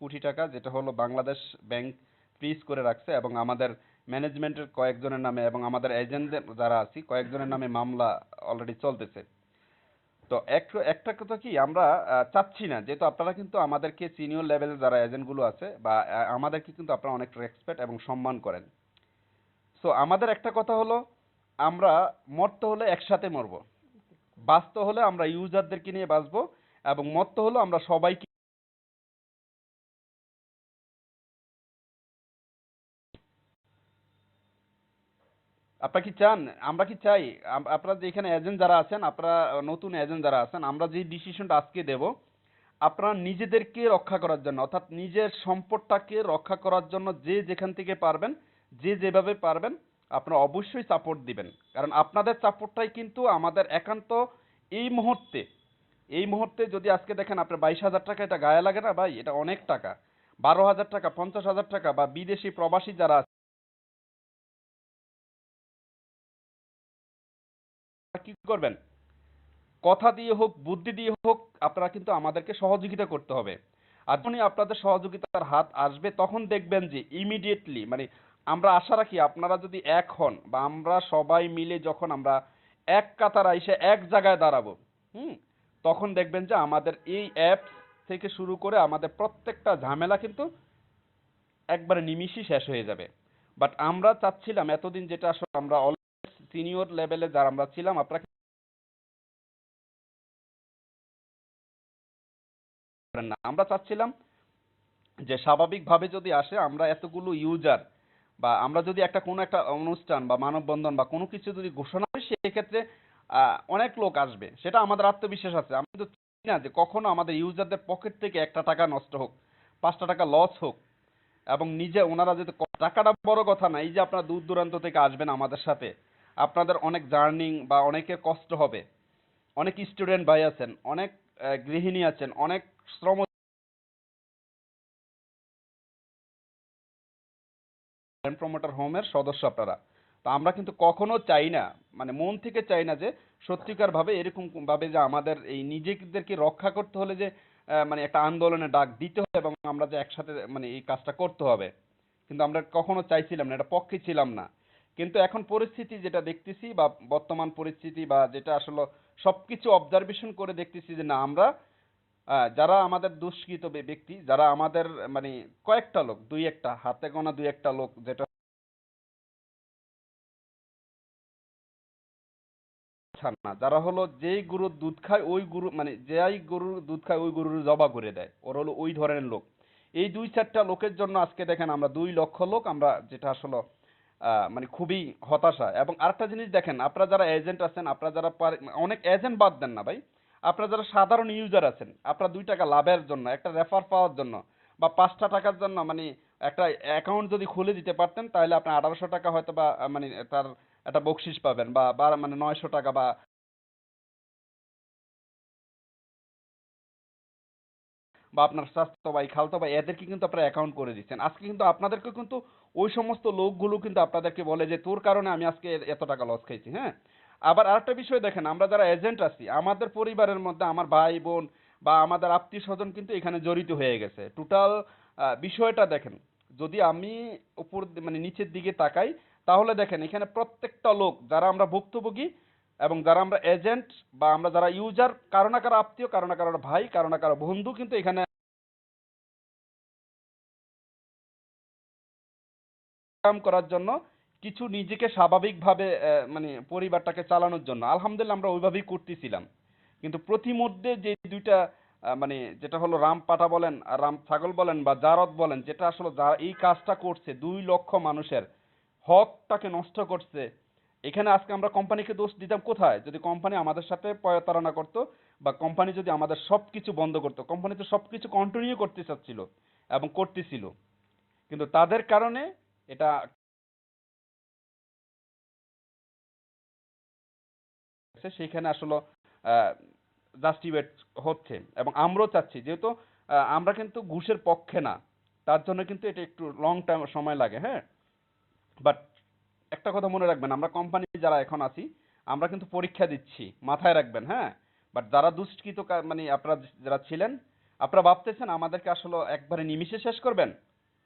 কোটি টাকা যেটা হলো বাংলাদেশ ব্যাংক ফ্রিজ করে রাখছে, এবং আমাদের ম্যানেজমেন্টের কয়েকজনের নামে এবং আমাদের এজেন্টদের যারা আছি কয়েকজনের নামে মামলা অলরেডি চলতেছে। তো একটা কথা কি, আমরা চাচ্ছি না, যেহেতু আপনারা কিন্তু আমাদেরকে সিনিয়র লেভেলের যারা এজেন্টগুলো আছে বা আমাদেরকে কিন্তু আপনারা অনেক রেসপেক্ট এবং সম্মান করেন। সো আমাদের একটা কথা হলো, আমরা মরতে হলে একসাথে মরবো, বাঁচতে হলে আমরা ইউজারদেরকে নিয়ে বাঁচবো, এবং মরতে হলে আমরা সবাইকে। আপনারা কি চান, আমরা কি চাই আপনারা যে এখানে এজেন্ট যারা আছেন, আপনারা নতুন এজেন্ট যারা আছেন, আমরা যে ডিসিশনটা আজকে দেব, আপনারা নিজেদেরকে রক্ষা করার জন্য, অর্থাৎ নিজের সম্পদটাকে রক্ষা করার জন্য যে যেখান থেকে পারবেন, যে যেভাবে পারবেন, আপনারা অবশ্যই সাপোর্ট দিবেন। কারণ আপনাদের সাপোর্টটাই কিন্তু আমাদের একান্ত এই মুহূর্তে, এই মুহূর্তে যদি আজকে দেখেন আপনার 22,000 টাকা, এটা গায়ে লাগে না ভাই? এটা অনেক টাকা। 12,000 টাকা, 50,000 টাকা, বা বিদেশি প্রবাসী যারা আছে, কি করবেন? কথা দিয়ে হোক, বুদ্ধি দিয়ে হোক, আপনারা কিন্তু আমাদেরকে সহযোগিতা করতে হবে। আর যখনই আপনাদের সহযোগিতার হাত আসবে তখন দেখবেন যে ইমিডিয়েটলি মানে আমরা আশা রাখি আপনারা যদি এক হন বা আমরা সবাই মিলে যখন আমরা এক কাতারে এসে এক জায়গায় দাঁড়াবো, হুম, তখন দেখবেন যে আমাদের এই অ্যাপস থেকে শুরু করে আমাদের প্রত্যেকটা ঝামেলা কিন্তু একবারে নিমিষেই শেষ হয়ে যাবে। বাট আমরা চাচ্ছিলাম এতদিন, যেটা আসলে আমরা অলওয়েজ সিনিয়র লেভেলে যারা আমরা ছিলাম, আপনারা করেন না, আমরা চাচ্ছিলাম যে স্বাভাবিকভাবে যদি আসে, আমরা এতগুলো ইউজার বা আমরা যদি একটা কোনো একটা অনুষ্ঠান বা মানববন্ধন বা কোনো কিছু যদি ঘোষণা করি, সেক্ষেত্রে অনেক লোক আসবে, সেটা আমাদের আত্মবিশ্বাস আছে। আমি তো চাই না যে কখনো আমাদের ইউজারদের পকেট থেকে একটা টাকা নষ্ট হোক, 5টা টাকা লস হোক, এবং নিজে ওনারা যদি টাকাটা বড় কথা না, এই যে আপনারা দূর দূরান্ত থেকে আসবেন আমাদের সাথে, আপনাদের অনেক জার্নিং বা অনেকের কষ্ট হবে, অনেক স্টুডেন্ট ভাই আছেন, অনেক গৃহিণী আছেন, অনেক শ্রম প্রমোটার হোমের সদস্য আপনারা। তো আমরা কিন্তু কখনো চাই না, মানে মন থেকে চাই না যে সত্যিকার ভাবে এরকম ভাবে যে আমাদের এই নিজেদেরকে রক্ষা করতে হলে যে মানে একটা আন্দোলনের ডাক দিতে হবে এবং আমরা যে একসাথে মানে এই কাজটা করতে হবে, কিন্তু আমরা কখনো চাইছিলাম না, এটা পক্ষে ছিলাম না। কিন্তু এখন পরিস্থিতি যেটা দেখতেছি বা বর্তমান পরিস্থিতি বা যেটা আসলে সবকিছু অবজারভেশন করে দেখতেছি যে না, আমরা যারা আমাদের দুষ্কৃত ব্যক্তি, যারা আমাদের মানে কয়েকটা লোক, দুই একটা হাতে গোনা দুই একটা লোক, যেটা ছাড় না, যারা হলো যেই গরুর দুধ খায় ওই গরু মানে যেই গরুর দুধ খায় ওই গরুর জবা করে দেয়, ওর হলো ওই ধরনের লোক। এই 2-4টা লোকের জন্য আজকে দেখেন আমরা 2 লক্ষ লোক, আমরা যেটা আসলে মানে খুবই হতাশা। এবং আরেকটা জিনিস দেখেন, আপনারা যারা এজেন্ট আছেন, আপনারা যারা অনেক এজেন্ট বাদ দেন না ভাই, আপনারা যারা সাধারণ ইউজার আছেন, আপনারা 2 টাকা লাভের জন্য, একটা রেফার পাওয়ার জন্য, বা 5টা টাকার জন্য মানে একটা অ্যাকাউন্ট যদি খুলে দিতে পারতেন, তাহলে আপনি 1800 টাকা হয়তো বা মানে তার একটা বকশিস পাবেন, বা মানে 900 টাকা, বা আপনার চাচাতো ভাই, খালাতো ভাই, এদেরকে কিন্তু আপনারা অ্যাকাউন্ট করে দিচ্ছেন। আজকে কিন্তু আপনাদেরকে কিন্তু ওই সমস্ত লোকগুলো কিন্তু আপনাদেরকে বলে যে তোর কারণে আমি আজকে এত টাকা লস খাইছি, হ্যাঁ। আবার আরেকটা বিষয় দেখেন, আমরা যারা এজেন্ট আছি, আমাদের পরিবারের মধ্যে আমার ভাই বোন বা আমাদের আত্মীয় স্বজন কিন্তু এখানে জড়িত হয়ে গেছে। টোটাল বিষয়টা দেখেন, যদি আমি মানে নিচের দিকে তাকাই, তাহলে দেখেন এখানে প্রত্যেকটা লোক যারা আমরা ভুক্তভোগী এবং যারা আমরা এজেন্ট বা আমরা যারা ইউজার, কারো না কারো আত্মীয়, কারো না কারো ভাই, কারো না কারো বন্ধু কিন্তু এখানে কাম করার জন্য, কিছু নিজেকে স্বাভাবিকভাবে মানে পরিবারটাকে চালানোর জন্য আলহামদুলিল্লাহ আমরা ওইভাবেই করতেছিলাম। কিন্তু প্রতিমধ্যে যে 2টা মানে যেটা হলো রাম পাঠা বলেন আর রাম ছাগল বলেন বা জারদ বলেন, যেটা আসলে যা এই কাজটা করছে 2 লক্ষ মানুষের হকটাকে নষ্ট করছে, এখানে আজকে আমরা কোম্পানিকে দোষ দিতাম কোথায়? যদি কোম্পানি আমাদের সাথে প্রতারণা করতো বা কোম্পানি যদি আমাদের সবকিছু বন্ধ করতো, কোম্পানি তো সবকিছু কন্টিনিউ করতে চাচ্ছিল এবং করতেছিল, কিন্তু তাদের কারণে এটা সেইখানে আসলে জাস্টিফাইড হচ্ছে। এবং আমরাও চাচ্ছি, যেহেতু আমরা কিন্তু ঘুষের পক্ষে না, তার জন্য কিন্তু এটা একটু লং টাইম সময় লাগে, হ্যাঁ। বাট একটা কথা মনে রাখবেন, আমরা কোম্পানি যারা এখন আছি, আমরা কিন্তু পরীক্ষা দিচ্ছি, মাথায় রাখবেন, হ্যাঁ। বাট যারা দুষ্কৃত মানে আপনারা যারা ছিলেন, আপনারা ভাবতেছেন আমাদেরকে আসলে একবারে নিমিষে শেষ করবেন?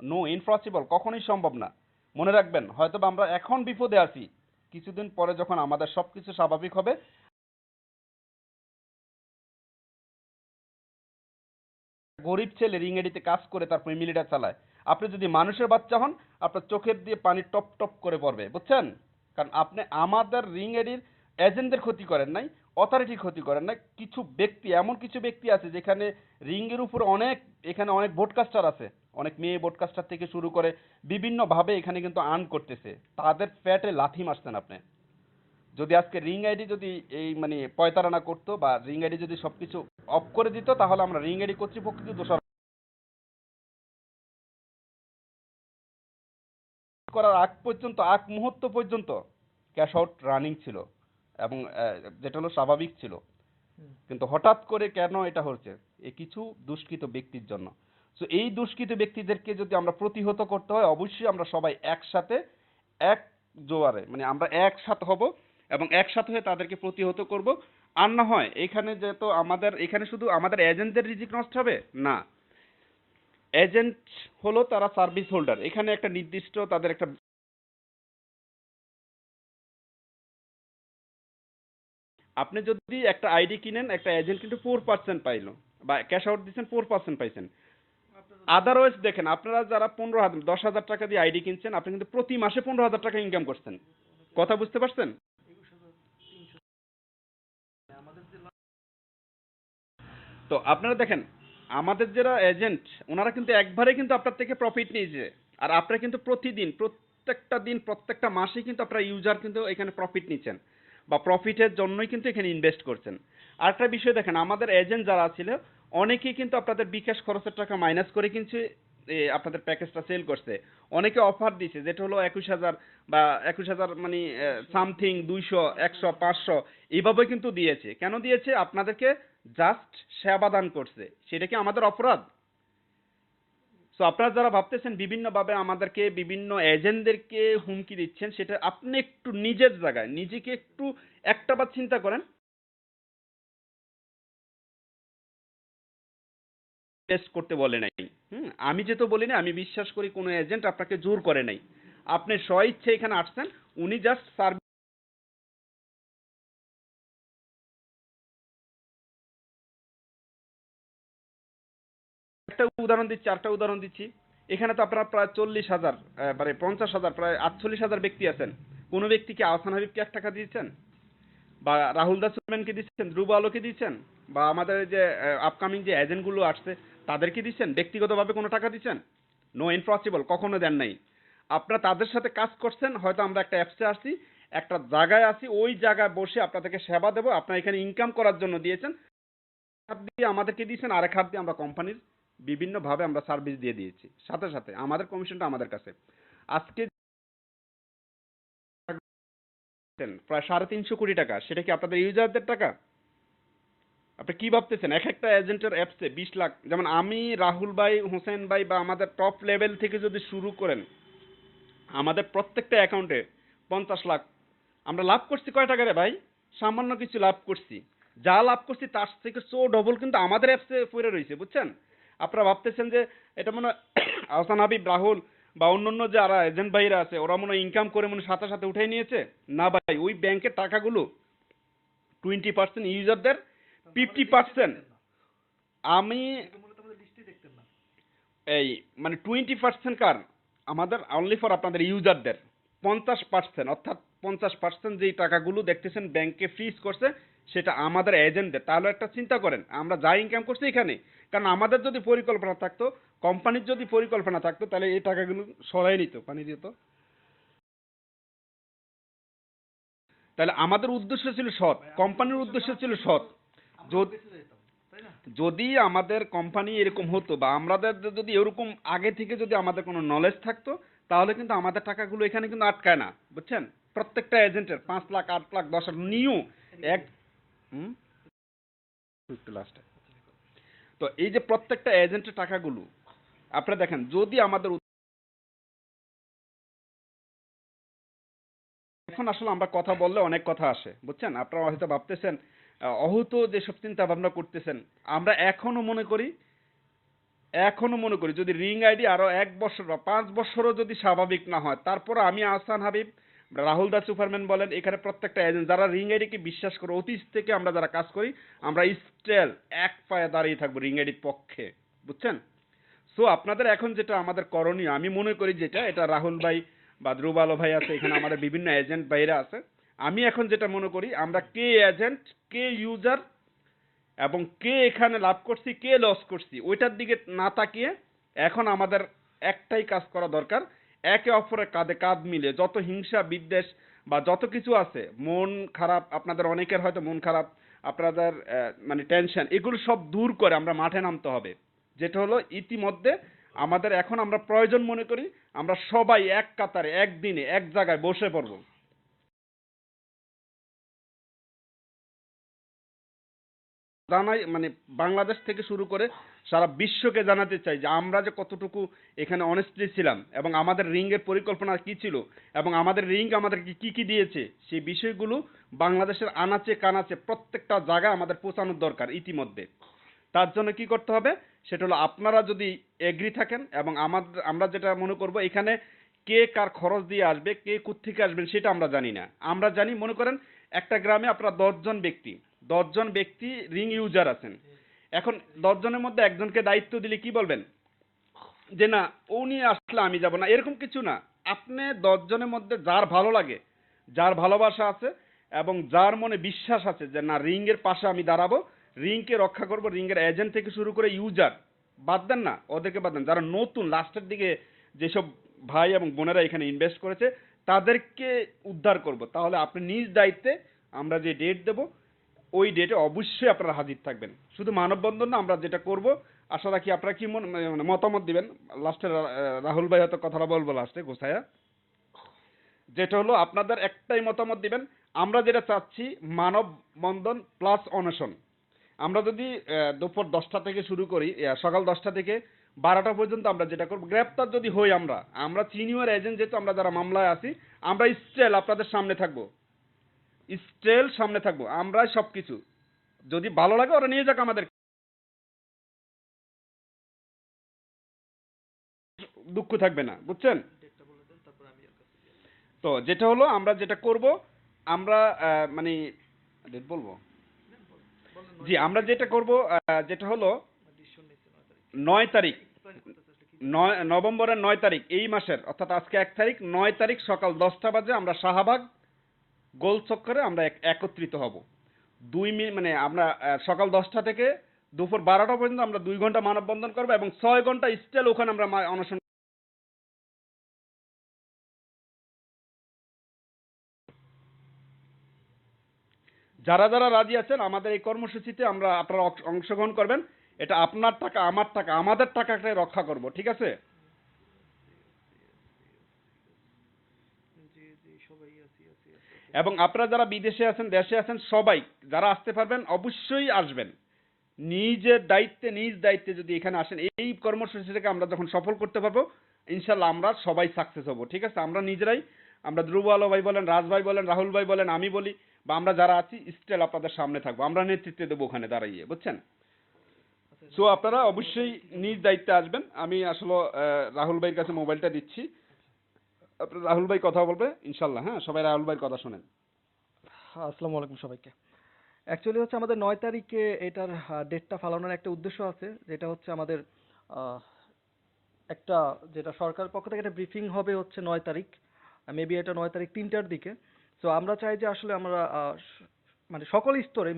নো, ইম্পসিবল, কখনোই সম্ভব না। মনে রাখবেন, হয়তোবা আমরা এখন বিপদে আছি, কিছুদিন পরে যখন আমাদের সবকিছু স্বাভাবিক হবে, গরিব ছেলে রিংএডিতে কাজ করে তার ফ্যামিলিটা চালায়। আপনি যদি মানুষের বাচ্চা হন, আপনার চোখের দিয়ে পানি টপ টপ করে পড়বে, বুঝছেন? কারণ আপনি আমাদের রিংএডির এজেন্টদের ক্ষতি করেন নাই, অথরিটির ক্ষতি করেন নাই। কিছু ব্যক্তি, এমন কিছু ব্যক্তি আছে যেখানে রিংয়ের উপর অনেক, এখানে অনেক ব্রডকাস্টার আছে, অনেক মেয়ে ব্রডকাস্টার থেকে শুরু করে বিভিন্নভাবে এখানে কিন্তু আর্ন করতেছে, তাদের পেটে লাথি মারছেন আপনি। যদি আজকে রিং আইডি যদি এই মানে পয়তারানা করতো বা রিং আইডি যদি সবকিছু অফ করে দিত, তাহলে আমরা রিং আইডি কর্তৃপক্ষকে দোষারোপ করার আগ পর্যন্ত, আগ মুহূর্ত পর্যন্ত ক্যাশ আউট রানিং ছিল এবং যেটা হলো স্বাভাবিক ছিল। হুম। কিন্তু হঠাৎ করে কেন এটা হচ্ছে? এই কিছু দুষ্কৃত ব্যক্তির জন্য। সো এই দুষ্কৃত ব্যক্তিদেরকে যদি আমরা প্রতিহত করতে হয়, অবশ্যই আমরা সবাই একসাথে, এক জোয়ারে মানে আমরা একসাথে হব এবং একসাথে হয়ে তাদেরকে প্রতিহত করব। আর না হয় এখানে যেহেতু আমাদের এখানে শুধু আমাদের এজেন্টদের রিজিক নষ্ট হবে না, এজেন্ট হলো তারা সার্ভিস হোল্ডার, এখানে একটা নির্দিষ্ট তাদের একটা, আপনি যদি একটা আইডি কিনেন, একটা এজেন্ট কিন্তু 4% পাইলো বা ক্যাশ আউট দিচ্ছেন 4% পাইছেন। আদারওয়াইজ দেখেন, আপনারা যারা 15,000 10,000 টাকা দিয়ে আইডি কিনছেন, আপনি কিন্তু প্রতি মাসে 15,000 টাকা ইনকাম করছেন। কথা বুঝতে পারছেন? তো আপনারা দেখেন, আমাদের যারা এজেন্ট, ওনারা কিন্তু একবারে কিন্তু আপনার থেকে প্রফিট নিয়েছে, আর আপনারা কিন্তু প্রতিদিন, প্রত্যেকটা দিন, প্রত্যেকটা মাসে কিন্তু আপনারা ইউজার কিন্তু এখানে প্রফিট নিচ্ছেন বা প্রফিটের জন্যই কিন্তু এখানে ইনভেস্ট করছেন। আরেকটা বিষয় দেখেন, আমাদের এজেন্ট যারা ছিল, অনেকেই কিন্তু আপনাদের বিকাশ খরচের টাকা মাইনাস করে কিন্তু আপনাদের প্যাকেজটা সেল করছে। অনেকে অফার দিছে, যেটা হলো 21,000 বা 21,000 মানে সামথিং 200, 100, 500 এইভাবে কিন্তু দিয়েছে। কেন দিয়েছে? আপনাদেরকে জাস্ট সেবা দান করছে। সেটা কি আমাদের অপরাধ? সো আপনারা যারা ভাবতেছেন বিভিন্নভাবে আমাদেরকে, বিভিন্ন এজেন্টদেরকে হুমকি দিচ্ছেন, সেটা আপনি একটু নিজের জায়গায় নিজেকে একটু একটাবার চিন্তা করেন। টেস্ট করতে বলে নাই। আমি যেহেতু বলি না, আমি বিশ্বাস করি কোনো এজেন্ট আপনাকে জোর করে নাই। আপনি স্বইচ্ছে এখানে আসছেন, উনি জাস্ট সার্ভিস। একটা উদাহরণ দিচ্ছি, আরেকটা উদাহরণ দিচ্ছি। এখানে তো আপনারা প্রায় 40,000, মানে 50,000, প্রায় 48,000 ব্যক্তি আছেন। কোনো ব্যক্তিকে আহসান হাবিবকে 1 টাকা দিয়েছেন? বা রাহুল দাস সুলেমানকে দিচ্ছেন, ধ্রুব আলোকে দিচ্ছেন, বা আমাদের যে আপকামিং যে এজেন্টগুলো আসছে তাদেরকে দিচ্ছেন? ব্যক্তিগতভাবে কোনো টাকা দিচ্ছেন? নো, ইম্পসিবল, কখনো দেন নাই। আপনারা তাদের সাথে কাজ করছেন, হয়তো আমরা একটা অ্যাপসে আসছি, একটা জায়গায় আছি, ওই জায়গায় বসে আপনাদেরকে সেবা দেবো, আপনারা এখানে ইনকাম করার জন্য দিয়েছেন। হাত দিয়ে আমাদেরকে দিয়েছেন, আরেক হাত দিয়ে আমরা কোম্পানির বিভিন্নভাবে আমরা সার্ভিস দিয়ে দিয়েছি, সাথে সাথে আমাদের কমিশনটা আমাদের কাছে। আজকে প্রায় 350 কোটি টাকা, সেটা কি আপনাদের ইউজারদের টাকা? আপনি কি ভাবতেছেন এক একটা এজেন্টের অ্যাপসে 20 লাখ? যেমন আমি, রাহুল ভাই, হোসেন ভাই বা আমাদের টপ লেভেল থেকে যদি শুরু করেন, আমাদের প্রত্যেকটা অ্যাকাউন্টে 50 লাখ। আমরা লাভ করছি কয় টাকা রে ভাই? সামান্য কিছু লাভ করছি। যা লাভ করছি তার থেকে ডবল কিন্তু আমাদের অ্যাপসে পড়ে রয়েছে, বুঝছেন? আপনারা ভাবতেছেন যে এটা মনে হয় আহসান হাবিব, রাহুল বা অন্যান্য যারা এজেন্ট ভাইরা আছে, ওরা মনে হয় ইনকাম করে মনে হয় সাথে সাথে উঠাই নিয়েছে। না ভাই, ওই ব্যাংকের টাকাগুলো 20% ইউজারদের, 50% আমি এই মানে 20% কার? আমাদের অনলি ফর আপনাদের ইউজারদের। 50%, অর্থাৎ 50% যেই টাকাগুলো দেখতেছেন ব্যাংকে ফ্রিজ করছে, সেটা আমাদের এজেন্টদের। তাহলে একটা চিন্তা করেন, আমরা যা ইনকাম করছি এখানে, কারণ আমাদের যদি পরিকল্পনা থাকতো, কোম্পানির যদি পরিকল্পনা থাকতো, তাহলে এই টাকাগুলো সরাই নিত, পানি দিত। তাহলে আমাদের উদ্দেশ্য ছিল সৎ, কোম্পানির উদ্দেশ্য ছিল সৎ। যদি যদি আমাদের কোম্পানি এরকম হতো বা আমাদের যদি এরকম আগে থেকে যদি আমাদের কোনো নলেজ থাকতো, তাহলে কিন্তু আমাদের টাকাগুলো এখানে কিন্তু আটকায় না, বুঝছেন? প্রত্যেকটা এজেন্টের 5 লাখ 8 লাখ 10 লাখ নিউ এক হুম একটু লাস্টে। তো এই যে প্রত্যেকটা এজেন্টের টাকাগুলো আপনারা দেখেন, যদি আমাদের এখন আসলে আমরা কথা বললে অনেক কথা আসে, বুঝছেন? আপনারা হয়তো ভাবতেছেন অহূত যেসব চিন্তা ভাবনা করতেছেন, আমরা এখনো মনে করি যদি রিং আইডি আরো 1 বছর বা 5 বছরও যদি স্বাভাবিক না হয়, তারপর আমি আহসান হাবিব, রাহুল দা সুপারম্যান বলেন, এখানে প্রত্যেকটা এজেন্ট যারা রিং আইডিকে বিশ্বাস করে অতীত থেকে আমরা যারা কাজ করি, আমরা স্টিল এক পায়ে দাঁড়িয়ে থাকবো রিং আইডির পক্ষে, বুঝছেন? সো আপনাদের এখন যেটা আমাদের করণীয়, আমি মনে করি যেটা, এটা রাহুল ভাই বা ধ্রুব আলো ভাই আছে, এখানে আমাদের বিভিন্ন এজেন্ট ভাইরা আছে, আমি এখন যেটা মনে করি, আমরা কে এজেন্ট, কে ইউজার এবং কে এখানে লাভ করছি, কে লস করছি, ওইটার দিকে না তাকিয়ে এখন আমাদের একটাই কাজ করা দরকার, একে অপরের কাঁধে কাঁধ মিলে যত হিংসা বিদ্বেষ বা যত কিছু আছে, মন খারাপ, আপনাদের অনেকের হয়তো মন খারাপ, আপনাদের মানে টেনশন, এগুলো সব দূর করে আমরা মাঠে নামতে হবে। যেটা হলো ইতিমধ্যে আমাদের এখন আমরা প্রয়োজন মনে করি, আমরা সবাই এক কাতারে একদিনে এক জায়গায় বসে পড়বো। জানাই মানে বাংলাদেশ থেকে শুরু করে সারা বিশ্বকে জানাতে চাই যে আমরা যে কতটুকু এখানে অনেস্টলি ছিলাম এবং আমাদের রিং এর পরিকল্পনা কি ছিল এবং আমাদের রিং আমাদেরকে কি কি দিয়েছে, সেই বিষয়গুলো বাংলাদেশের আনাচে কানাচে প্রত্যেকটা জায়গায় আমাদের পৌঁছানোর দরকার ইতিমধ্যে। তার জন্য কি করতে হবে, সেটা হলো আপনারা যদি এগ্রি থাকেন এবং আমরা যেটা মনে করব, এখানে কে কার খরচ দিয়ে আসবে, কে কোত্থেকে আসবেন সেটা আমরা জানি না। আমরা জানি, মনে করেন একটা গ্রামে আপনারা 10 জন ব্যক্তি রিং ইউজার আছেন। এখন 10 জনের মধ্যে একজনকে দায়িত্ব দিলে কি বলবেন যে না উনি আসলে আমি যাব না, এরকম কিছু না। আপনি 10 জনের মধ্যে যার ভালো লাগে, যার ভালোবাসা আছে এবং যার মনে বিশ্বাস আছে যে না রিং এর পাশে আমি দাঁড়াবো, রিংকে রক্ষা করব, রিং এর এজেন্ট থেকে শুরু করে ইউজার বাদ দেন না, ওদেরকে বাদ দেন, যারা নতুন লাস্টের দিকে যেসব ভাই এবং বোনেরা এখানে ইনভেস্ট করেছে তাদেরকে উদ্ধার করব, তাহলে আপনি নিজ দায়িত্বে আমরা যে ডেট দেব ওই ডেটে অবশ্যই আপনারা হাজির থাকবেন। শুধু মানববন্ধন না, আমরা যেটা করব, আশা রাখি আপনারা কি মানে মতামত দিবেন। লাস্টে রাহুল ভাই হয়তো কথাটা বলবো লাস্টে গোছায়া, যেটা হলো আপনাদের একটাই মতামত দিবেন। আমরা যেটা চাচ্ছি মানববন্ধন প্লাস অনশন। আমরা যদি দুপুর 10টা থেকে শুরু করি, সকাল 10টা থেকে 12টা পর্যন্ত আমরা যেটা করব, গ্রেপ্তার যদি হই আমরা সিনিয়র এজেন্ট যেহেতু আমরা যারা মামলায় আছি, আমরা স্টিল আপনাদের সামনে থাকবো, স্টিল সামনে থাকবো, আমরাই সবকিছু। যদি ভালো লাগে ওরা নিয়ে যাক, আমাদের দুঃখ থাকবে না, বুঝছেন? তো যেটা হলো আমরা যেটা করব, আমরা মানে ডেট বলবো, জি আমরা যেটা করব, যেটা হলো 9 তারিখ, নভেম্বরের 9 তারিখ, এই মাসের, অর্থাৎ আজকে 1 তারিখ, 9 তারিখ সকাল 10টা বাজে আমরা শাহবাগ গোল চক্করে আমরা একত্রিত হব। মানে আমরা সকাল 10টা থেকে দুপুর 12টা পর্যন্ত আমরা 2 ঘন্টা মানববন্ধন করবো এবং 6 ঘন্টা স্টিল ওখানে আমরা অনশন। যারা যারা রাজি আছেন আমাদের এই কর্মসূচিতে আপনারা অংশগ্রহণ করবেন। এটা আপনার টাকা, আমার টাকা, আমাদের টাকাটাই রক্ষা করব, ঠিক আছে? এবং আপনারা যারা বিদেশে আছেন, দেশে আছেন, সবাই যারা আসতে পারবেন অবশ্যই আসবেন। নিজ দায়িত্বে যদি এখানে আসেন, এই কর্মসূচিটাকে আমরা যখন সফল করতে পারবো, ইনশাল্লাহ আমরা সবাই সাকসেস হব, ঠিক আছে? আমরা নিজেরাই, আমরা ধ্রুব আলো ভাই বলেন, রাজ ভাই বলেন, রাহুল ভাই বলেন, আমি বলি বা আমরা যারা আছি স্টিল আপনাদের সামনে থাকবো, আমরা নেতৃত্ব দেবো ওখানে দাঁড়াইয়ে, বুঝছেন? সো আপনারা অবশ্যই নিজ দায়িত্বে আসবেন। আমি আসলে রাহুল ভাইয়ের কাছে মোবাইলটা দিচ্ছি, আপনার রাহুল ভাই কথা বলবে ইনশাল্লাহ। হ্যাঁ, সবাই রাহুল ভাইয়ের কথা শোনেন। আসসালামু আলাইকুম সবাইকে। অ্যাকচুয়ালি হচ্ছে আমাদের 9 তারিখে এটার ডেটটা ফালানোর একটা উদ্দেশ্য আছে, যেটা হচ্ছে আমাদের আহ, একটা, যেটা সরকার পক্ষ থেকে একটা ব্রিফিং হবে হচ্ছে 9 তারিখ, মেবি এটা 9 তারিখ 3টার দিকে। তো আমরা চাই যে আসলে আমরা মানে সকল স্তরে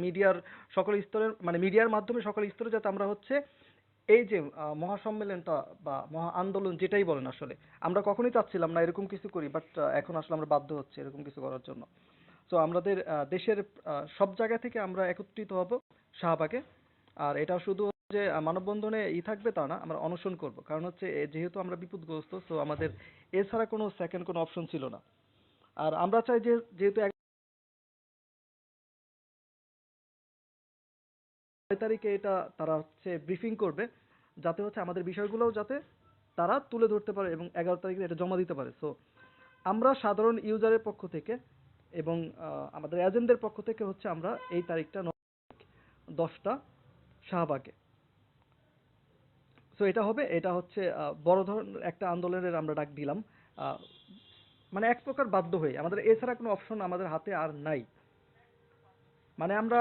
সকল স্তরের মানে মিডিয়ার মাধ্যমে সকল স্তরে যাতে আমরা হচ্ছে এই যে মহাসম্মেলনটা বা মহা আন্দোলন যেটাই বলেন, আসলে আমরা কখনোই চাচ্ছিলাম না এরকম কিছু করি, বাট এখন আসলে আমরা বাধ্য হচ্ছি এরকম কিছু করার জন্য। তো আমাদের দেশের সব জায়গা থেকে আমরা একত্রিত হব, শাহবাগে। আর এটা শুধু যে মানববন্ধনে থাকবে তা না, আমরা অনশন করব, কারণ হচ্ছে যেহেতু আমরা বিপদগ্রস্ত, সো আমাদের এছাড়া কোনো সেকেন্ড কোনো অপশন ছিল না। আর আমরা চাই যে যেহেতু 6 তারিখে এটা তারা হচ্ছে ব্রিফিং করবে, যাতে হচ্ছে আমাদের বিষয়গুলোও যাতে তারা তুলে ধরতে পারে এবং 11 তারিখে এটা জমা দিতে পারে। সো আমরা সাধারণ ইউজারের পক্ষ থেকে এবং আমাদের এজেন্টদের পক্ষ থেকে হচ্ছে আমরা এই তারিখটা 10টা শাহবাগে। সো এটা হবে, এটা হচ্ছে বড় ধরনের একটা আন্দোলনের আমরা ডাক দিলাম। আহ, মানে এক প্রকার বাধ্য হয়ে, আমাদের এছাড়া কোনো অপশন আমাদের হাতে আর নাই। মানে আমরা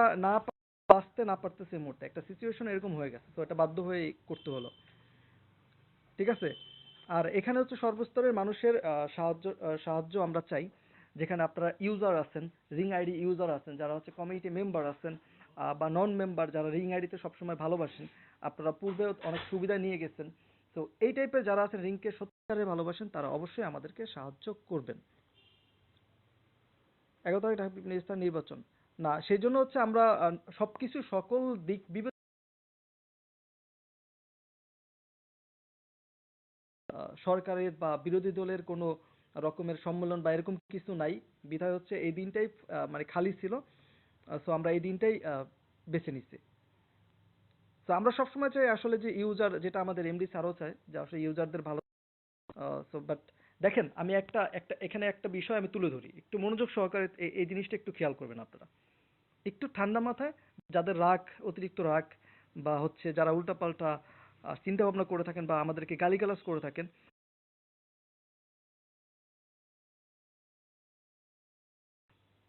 বাঁচতে না পারতেছি, এই মুহূর্তে একটা সিচুয়েশন এরকম হয়ে গেছে, তো এটা বাধ্য হয়ে করতে হলো। ঠিক আছে। আর এখানে হচ্ছে সর্বস্তরের মানুষের সাহায্য আমরা চাই। যেখানে আপনারা ইউজার আছেন, রিং আইডি ইউজার আছেন, যারা হচ্ছে কমিউনিটি মেম্বার আছেন, বা নন মেম্বার যারা রিং আইডিতে সবসময় ভালোবাসেন, আপনারা পূর্বে অনেক সুবিধা নিয়ে গেছেন। তো এই টাইপের যারা আছেন রিংকে সত্যিকারে ভালোবাসেন, তারা অবশ্যই আমাদেরকে সাহায্য করবেন। 11 তারিখ ঢাকা স্থান নির্বাচন না, সেই জন্য হচ্ছে আমরা সবকিছু সকল দিক বিবেচনা সরকারের বা বিরোধী দলের কোনো রকমের সম্মেলন বা এরকম কিছু নাই। বিধায় হচ্ছে এই দিনটাই মানে খালি ছিল। সো আমরা এই দিনটাই বেছে নিচ্ছি। তো আমরা সবসময় চাই আসলে যে ইউজার, যেটা আমাদের এমডি স্যারও চায় যে আসলে ইউজারদের ভালো। সো বাট দেখেন, আমি একটা একটা এখানে একটা বিষয় আমি তুলে ধরি, একটু মনোযোগ সহকারে এই জিনিসটা একটু খেয়াল করবেন আপনারা, একটু ঠান্ডা মাথায়। যাদের রাগ, অতিরিক্ত রাগ, বা হচ্ছে যারা উল্টাপাল্টা চিন্তা ভাবনা করে থাকেন বা আমাদেরকে গালিগালাজ করে থাকেন,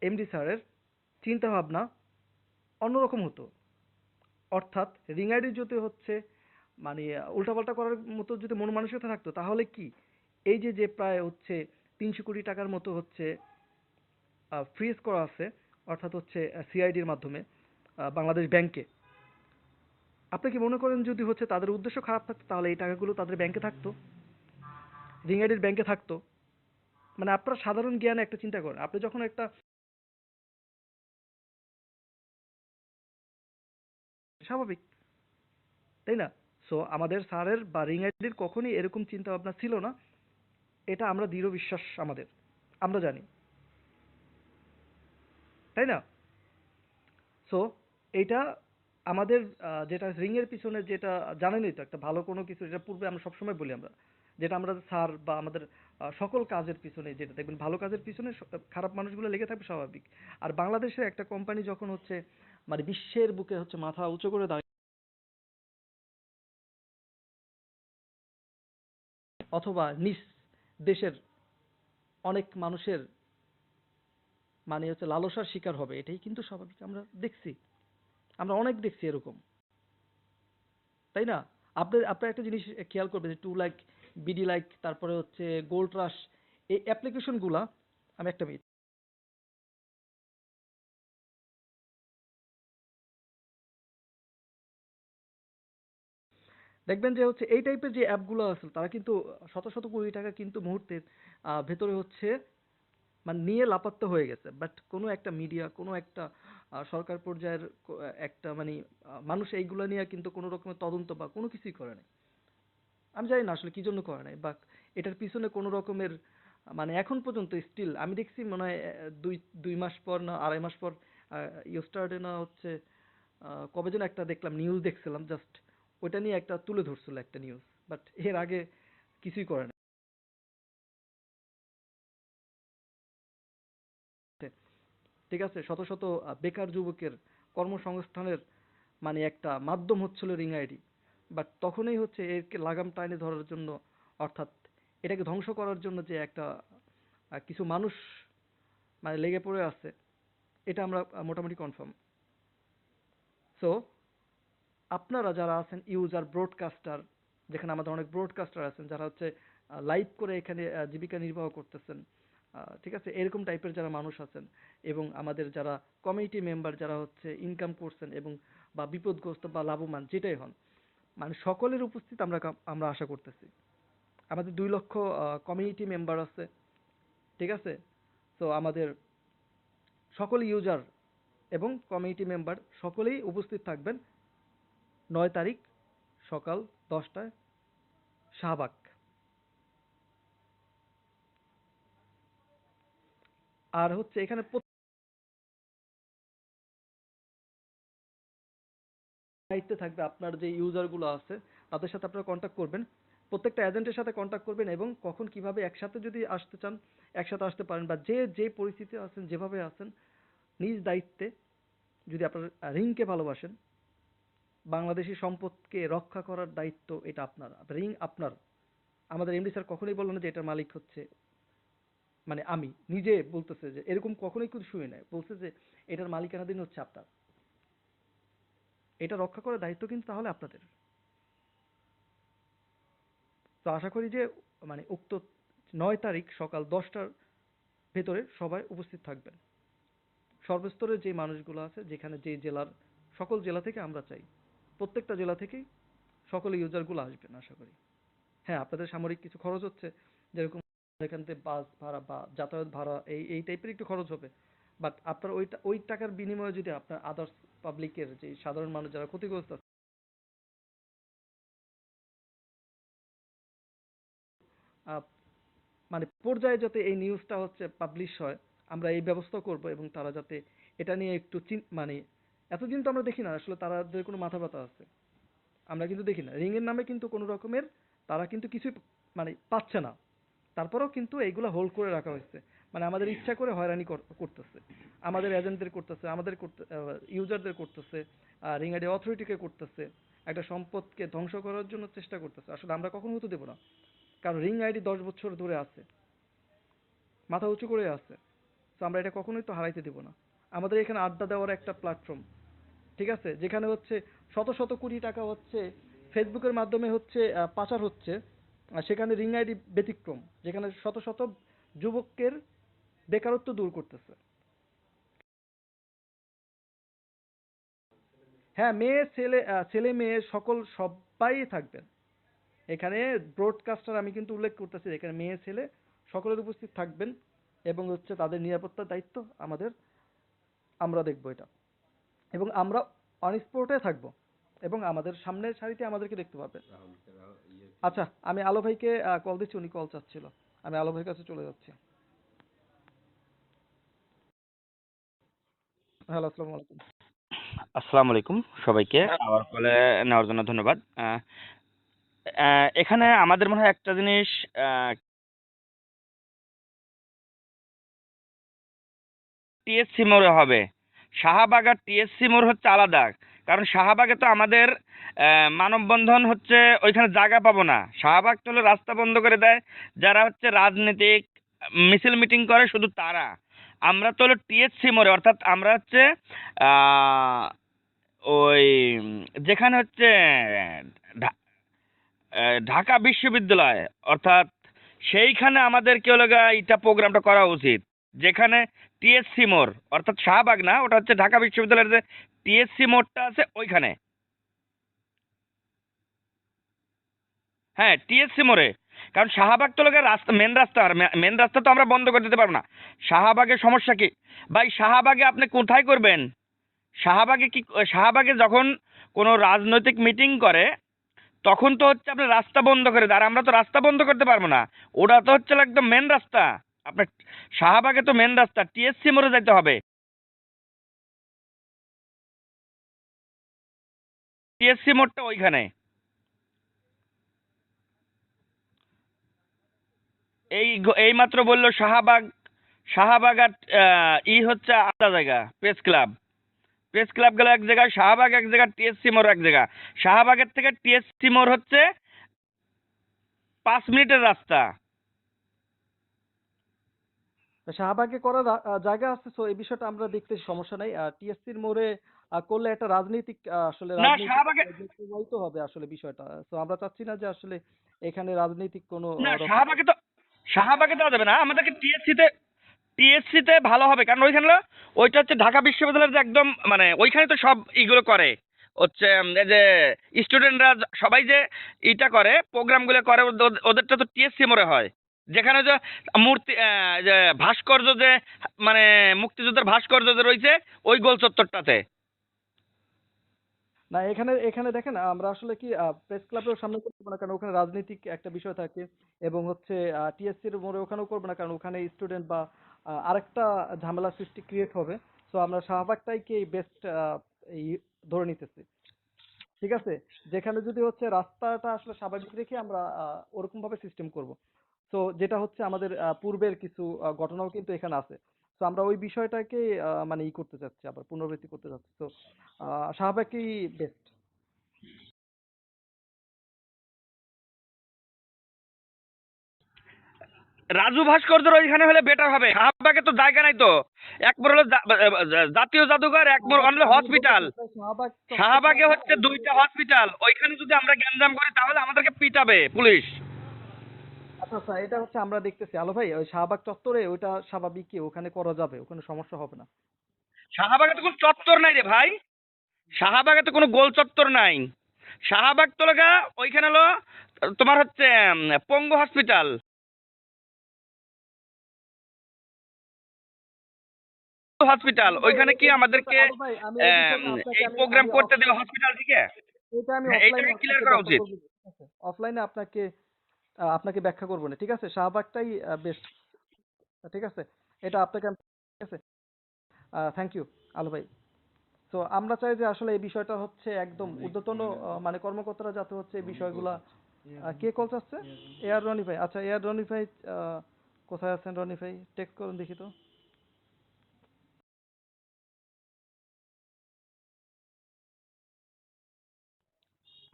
এমডি স্যারের চিন্তা ভাবনা অন্যরকম হতো। অর্থাৎ রিং আইডি যদি হচ্ছে মানে উল্টাপাল্টা করার মতো যদি মন মানসিকতা থাকতো, তাহলে কি এই যে যে প্রায় হচ্ছে 300 কোটি টাকার মতো হচ্ছে ফ্রিজ করা আছে, অর্থাৎ হচ্ছে সিআইডির মাধ্যমে বাংলাদেশ ব্যাংকে, আপনি কি মনে করেন যদি হচ্ছে তাদের উদ্দেশ্য খারাপ থাকতো, তাহলে এই টাকাগুলো তাদের ব্যাংকে থাকতো, রিং আইডির ব্যাংকে থাকতো? মানে আপনারা সাধারণ জ্ঞানে একটা চিন্তা করেন, আপনি যখন একটা স্বাভাবিক, তাই না? সো আমাদের স্যারের বা রিং আইডির কখনই এরকম চিন্তা ভাবনা ছিল না। এটা আমরা দৃঢ় বিশ্বাস আমাদের, আমরা জানি, তাই না? সো এইটা আমাদের যেটা রিং এর পিছনে যেটা জানেনই তো, একটা ভালো কোনো কিছু, যেটা পূর্বে আমরা সবসময় বলি, আমরা যেটা আমরা স্যার বা আমাদের সকল কাজের পিছনে যেটা দেখবেন, ভালো কাজের পিছনে খারাপ মানুষগুলো লেগে থাকবে, স্বাভাবিক। আর বাংলাদেশের একটা কোম্পানি যখন হচ্ছে মানে বিশ্বের বুকে হচ্ছে মাথা উঁচু করে দাঁড়ায়, অথবা নিজ দেশের অনেক মানুষের মানে হচ্ছে লালসার শিকার হবে, এটাই কিন্তু স্বাভাবিক। আমরা দেখছি, আমরা অনেক দেখছি এরকম, তাই না? আপনার একটা জিনিস খেয়াল করবেন যে 2 লাখ, বিডি লাইক, তারপরে হচ্ছে গোল্ড রাশ, এই অ্যাপ্লিকেশন গুলা, আমি একটা মিনিট দেখবেন যে হচ্ছে এই টাইপের যে অ্যাপগুলো আছে, তারা কিন্তু শত শত কোটি টাকা কিন্তু মুহূর্তের ভেতরে হচ্ছে মানে নিয়ে লাপাত্তা হয়ে গেছে। বাট কোনো একটা মিডিয়া, কোনো একটা সরকার পর্যায়ের একটা মানে মানুষ এইগুলা নিয়ে কিন্তু কোনো রকমের তদন্ত বা কোনো কিছুই করে নাই। আমি জানি না আসলে কি জন্য করে নাই, বা এটার পিছনে কোনো রকমের মানে এখন পর্যন্ত স্টিল আমি দেখছি মনে হয় দুই দুই মাস পর না 2.5 মাস পর ইয়েস্টারডে না হচ্ছে কবে যেন একটা দেখলাম, নিউজ দেখছিলাম জাস্ট, ওইটা নিয়ে একটা তুলে ধরছিল একটা নিউজ। বাট এর আগে কিছুই করে না। ঠিক আছে, শত শত বেকার যুবকের কর্মসংস্থানের মানে একটা মাধ্যম হচ্ছিল রিং আইডি। বাট তখনই হচ্ছে এর লাগাম টাইনে ধরার জন্য, অর্থাৎ এটাকে ধ্বংস করার জন্য যে একটা কিছু মানুষ মানে লেগে পড়ে আছে, এটা আমরা মোটামুটি কনফার্ম। সো আপনারা যারা আছেন ইউজার, ব্রডকাস্টার, যেখানে আমাদের অনেক ব্রডকাস্টার আছেন যারা হচ্ছে লাইভ করে এখানে জীবিকা নির্বাহ করতেছেন, ঠিক আছে, এরকম টাইপের যারা মানুষ আছেন, এবং আমাদের যারা কমিউনিটি মেম্বার যারা হচ্ছে ইনকাম করছেন এবং বা বিপদগ্রস্ত বা লাভবান যেটাই হন, মানে সকলের উপস্থিত আমরা আশা করতেছি। আমাদের 2 লক্ষ কমিউনিটি মেম্বার আছে, ঠিক আছে। তো আমাদের সকল ইউজার এবং কমিটি মেম্বার সকলেই উপস্থিত থাকবেন 9 তারিখ সকাল 10টায় শাহবাগ। আর হচ্ছে এখানে দায়িত্বে থাকবে আপনার যে ইউজার গুলো আছে তাদের সাথে আপনারা কন্ট্যাক্ট করবেন, প্রত্যেকটা এজেন্টের সাথে কন্ট্যাক্ট করবেন এবং কখন কিভাবে একসাথে যদি আসতে চান একসাথে আসতে পারেন, বা যে যে পরিস্থিতিতে আছেন যেভাবে আছেন নিজ দায়িত্বে যদি আপনার রিংকে ভালোবাসেন, বাংলাদেশি সম্পদকে রক্ষা করার দায়িত্ব এটা আপনার, রিং আপনার। আমাদের এমডি স্যার কখনোই বললো না যে এটার মালিক হচ্ছে, মানে আমি নিজে বলতেছে যে এরকম কখনোই কিছু শুনে নাই, বলছে যে এটার মালিকানাধীন হচ্ছে আপনার, এটা রক্ষা করার দায়িত্ব কিন্তু তাহলে আপনাদের। তো আশা করি যে মানে উক্ত 9 তারিখ সকাল 10টার ভেতরে সবাই উপস্থিত থাকবেন। সর্বস্তরের যে মানুষগুলো আছে, যেখানে যে জেলার, সকল জেলা থেকে আমরা চাই প্রত্যেকটা জেলা থেকেই সকল ইউজারগুলো আসবেন আশা করি। হ্যাঁ, আপনাদের সামরিক কিছু খরচ হচ্ছে, যেরকম এখান থেকে বাস ভাড়া বা যাতায়াত ভাড়া এই এই টাইপের একটু খরচ হবে, বাট আপনার ওই টাকার বিনিময়ে যদি আপনার আদার্স পাবলিকের যে সাধারণ মানুষ যারা ক্ষতিগ্রস্ত আছে, আহ, মানে পর্যায়ে যাতে এই নিউজটা হচ্ছে পাবলিশ হয়, আমরা এই ব্যবস্থা করব এবং তারা যাতে এটা নিয়ে একটু মানে এতদিন তো আমরা দেখি না আসলে তাদের কোনো মাথা ব্যথা আছে, আমরা কিন্তু দেখি না রিং এর নামে কিন্তু কোনো রকমের তারা কিন্তু কিছুই মানে পাচ্ছে না, তারপরেও কিন্তু এইগুলা হোল্ড করে রাখা হয়েছে, মানে আমাদের ইচ্ছা করে হয়রানি করতেছে, আমাদের এজেন্টদের করতেছে, আমাদের ইউজারদের করতেছে, রিং আইডি অথরিটিকে করতেছে, একটা সম্পদকে ধ্বংস করার জন্য চেষ্টা করতেছে। আসলে আমরা কখনো হতে দেবো না, কারণ রিং আইডি 10 বছর ধরে আছে, মাথা উঁচু করে আছে, তো আমরা এটা কখনোই তো হারাইতে দিব না। আমাদের এখানে আড্ডা দেওয়ার একটা প্ল্যাটফর্ম, ঠিক আছে, যেখানে হচ্ছে শত শত কোটি টাকা হচ্ছে ফেসবুকের মাধ্যমে হচ্ছে পাচার হচ্ছে, আর সেখানে রিং আইডি ব্যতিক্রম, যেখানে শত শত যুবকের বেকারত্ব দূর করতেছে। হ্যাঁ, মেয়ে ছেলে ছেলে মেয়ে সকল সবাই থাকবেন এখানে। ব্রডকাস্টার আমি কিন্তু উল্লেখ করতেছি, এখানে মেয়ে ছেলে সকলের উপস্থিত থাকবেন এবং হচ্ছে তাদের নিরাপত্তার দায়িত্ব আমাদের, আমরা দেখবো এটা, এবং আমরা অন স্পটে থাকবো এবং আমাদের সামনের সারিতে আমাদেরকে দেখতে পাবেন। আচ্ছা, আমি আলো ভাইকে কল দিচ্ছি, উনি কল চাচ্ছিল, আমি আলো ভাইয়ের কাছে চলে যাচ্ছি। হ্যালো, আসসালামু আলাইকুম। আসসালামু আলাইকুম সবাইকে, আমার কলে নেওয়ার জন্য ধন্যবাদ। এখানে আমাদের মনে হয় একটা জিনিস টিএসসি মোড়ে হবে। শাহবাগ আর টিএসসি মোড় হচ্ছে আলাদা, কারণ শাহবাগে তো আমাদের মানববন্ধন হচ্ছে, ওইখানে জায়গা পাবো না। শাহবাগ তো হলো রাস্তা বন্ধ করে দেয় যারা হচ্ছে রাজনীতিক মিছিল মিটিং করে, শুধু তারা। আমরা তো হলো টিএসসি মোড়ে, অর্থাৎ আমরা হচ্ছে আহ, ওই যেখানে হচ্ছে ঢা- ঢাকা বিশ্ববিদ্যালয়, অর্থাৎ সেইখানে আমাদেরকে হলো এটা প্রোগ্রামটা করা উচিত, যেখানে টিএসসি মোড়, অর্থাৎ শাহবাগ না, ওটা হচ্ছে ঢাকা বিশ্ববিদ্যালয়ের যে টিএসসি মোড়টা আছে ওইখানে। হ্যাঁ, টিএসসি মোড়ে, কারণ শাহবাগ তো লোকের রাস্তা, মেন রাস্তা, আর মেন রাস্তা তো আমরা বন্ধ করে দিতে পারবো না। শাহবাগের সমস্যা কি ভাই? শাহবাগে আপনি কোথায় করবেন? শাহবাগে কি, শাহবাগে যখন কোনো রাজনৈতিক মিটিং করে তখন তো হচ্ছে আপনার রাস্তা বন্ধ করে দেয়, আর আমরা তো রাস্তা বন্ধ করতে পারবো না। ওটা তো হচ্ছে একদম মেন রাস্তা। আপনার শাহবাগে তো মেন রাস্তা, টিএসসি মোড়ে যাইতে হবে। টিএসসি মোড়টা ওইখানে। এই মাত্র বললো শাহবাগ, শাহবাগ আর হচ্ছে আলাদা জায়গা। প্রেস ক্লাব, প্রেস ক্লাব গেল এক জায়গায়, শাহবাগ এক জায়গা, টিএসসি মোড় এক জায়গা। শাহবাগের থেকে টিএসসি মোড় হচ্ছে 5 মিনিটের রাস্তা। শাহবাগে করার জায়গা আছে, তো এই বিষয়টা আমরা দেখতেছি, সমস্যা নাই। টিএসসির মোড়ে করলে একটা রাজনৈতিক আসলে না, রাজনৈতিক শাহবাগে, প্রবাহিত হবে আসলে বিষয়টা, তো আমরা চাচ্ছি না যে আসলে এখানে রাজনৈতিক কোনো না শাহবাগে তো, শাহবাগে দেওয়া যাবে না, আমাদেরকে টিএসসিতে, টিএসসিতে ভালো হবে, কারণ ওইখানে ওইটা হচ্ছে ঢাকা বিশ্ববিদ্যালয়ের যে একদম মানে ওইখানে তো সব ইগুলো করে হচ্ছে এই যে স্টুডেন্টরা সবাই যে ইটা করে, প্রোগ্রামগুলো করে, ওদেরটা তো টিএসসি মোড়ে হয়। যেখানে যে মূর্তি যে ভাস্কর্য যে মানে মুক্তিযুদ্ধের ভাস্কর্য যে রয়েছে ওই গোল চত্বরটাতে। না, এখানে এখানে দেখেন আমরা আসলে কি প্রেস ক্লাবের সামনে করবো না, কারণ ওখানে রাজনৈতিক একটা বিষয় থাকে, এবং হচ্ছে টিএসসির মোড়ে ওখানেও করবো না, কারণ ওখানে স্টুডেন্ট বা আরেকটা ঝামেলা সৃষ্টি ক্রিয়েট হবে। সো আমরা শাহবাগটাইকে বেস্ট এই ধরে নিতেছি, ঠিক আছে। যেখানে যদি হচ্ছে রাস্তাটা আসলে স্বাভাবিক রেখে আমরা ওরকম ভাবে সিস্টেম করব। তো যেটা হচ্ছে আমাদের পূর্বের কিছু ঘটনাও কিন্তু এখানে আছে। তো আমরা ওই বিষয়টাকে মানে করতে চাচ্ছি, আবার পুনরাবৃত্তি করতে চাচ্ছি। তো শাহবাগই বেস্ট। রাজু ভাস্কর্যের ওইখানে হলে বেটার হবে, শাহবাগে তো জায়গা নাই তো। এক মোড় হলো জাতীয় জাদুঘর, এক মোড় হলো আমি বলতে হসপিটাল। চাই শাহবাগ চত্বরটা শাহবাগে হচ্ছে দুইটা হসপিটাল, ওইখানে যদি আমরা গ্যাঞ্জাম করি তাহলে আমাদেরকে পিটাবে পুলিশ। আচ্ছা আচ্ছা, এটা হচ্ছে আমরা দেখতেছি আলো ভাই, ওই শাহবাগ চত্বরে ওইটা স্বাভাবিক, ওখানে করা যাবে, ওখানে সমস্যা হবে না। শাহবাগে তো কোনো চত্বর নাই রে ভাই, শাহবাগে তো কোনো গোল চত্বর নাই। শাহবাগ তো লগা ওইখানে হলো তোমার হচ্ছে পঙ্গু হসপিটাল। হসপিটাল আলো ভাই, ওইখানে কি এই বিষয়টা আমাদেরকে আলো ভাই, আমি এই বিষয়টা আপনাকে এই আমি প্রোগ্রাম আমি করতে দেবে হসপিটাল থেকে? এটা আমি হ্যাঁ, অফলাইনে এইটাকে ক্লিয়ার আপনাকে করা ব্যাখ্যা উচিত। করবো, ঠিক আছে? অফলাইনে আপনাকে আপনাকে ব্যাখ্যা করবো না, ঠিক আছে? শাহবাগটাই বেস্ট, ঠিক আছে? এটা আপনাকে ঠিক আছে। থ্যাংক ইউ আলো ভাই। তো আমরা চাই যে আসলে এই বিষয়টা হচ্ছে একদম ঊর্ধ্বতন মানে কর্মকর্তারা যাতে হচ্ছে এই বিষয়গুলা কে কল চাচ্ছে? এআর রনি ভাই। আচ্ছা, এআর রনি ভাই কোথায় আছেন? রনি ভাই টেক্সট করুন দেখি তো।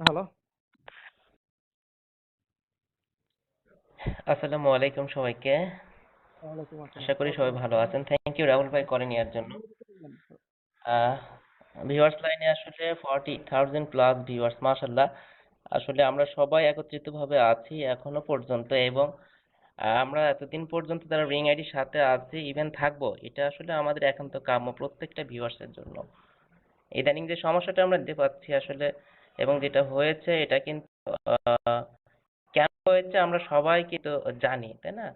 হ্যালো। আসসালামু আলাইকুম সবাইকে। ওয়ালাইকুম আসসালাম। আশা করি সবাই ভালো আছেন। থ্যাংক ইউ রাহুল ভাই করে নেওয়ার জন্য। আহ ভিউয়ার্স লাইনে আসলে 40,000 প্লাস ভিউয়ার্স, মাশাআল্লাহ। আসলে আমরা সবাই একত্রিতভাবে আছি এখনো পর্যন্ত, এবং আমরা এতদিন পর্যন্ত যারা রিং আইডির সাথে আছি, ইভেন থাকবো, এটা আসলে আমাদের একান্ত কাম্য প্রত্যেকটা ভিউয়ার্সের জন্য। ইদানিং যে সমস্যাটা আমরা দেখতে পাচ্ছি আসলে, এবং যেটা হয়েছে এটা কিন্তু আহ, কেন হয়েছে আমরা সবাই কিন্তু জানি, তাই না?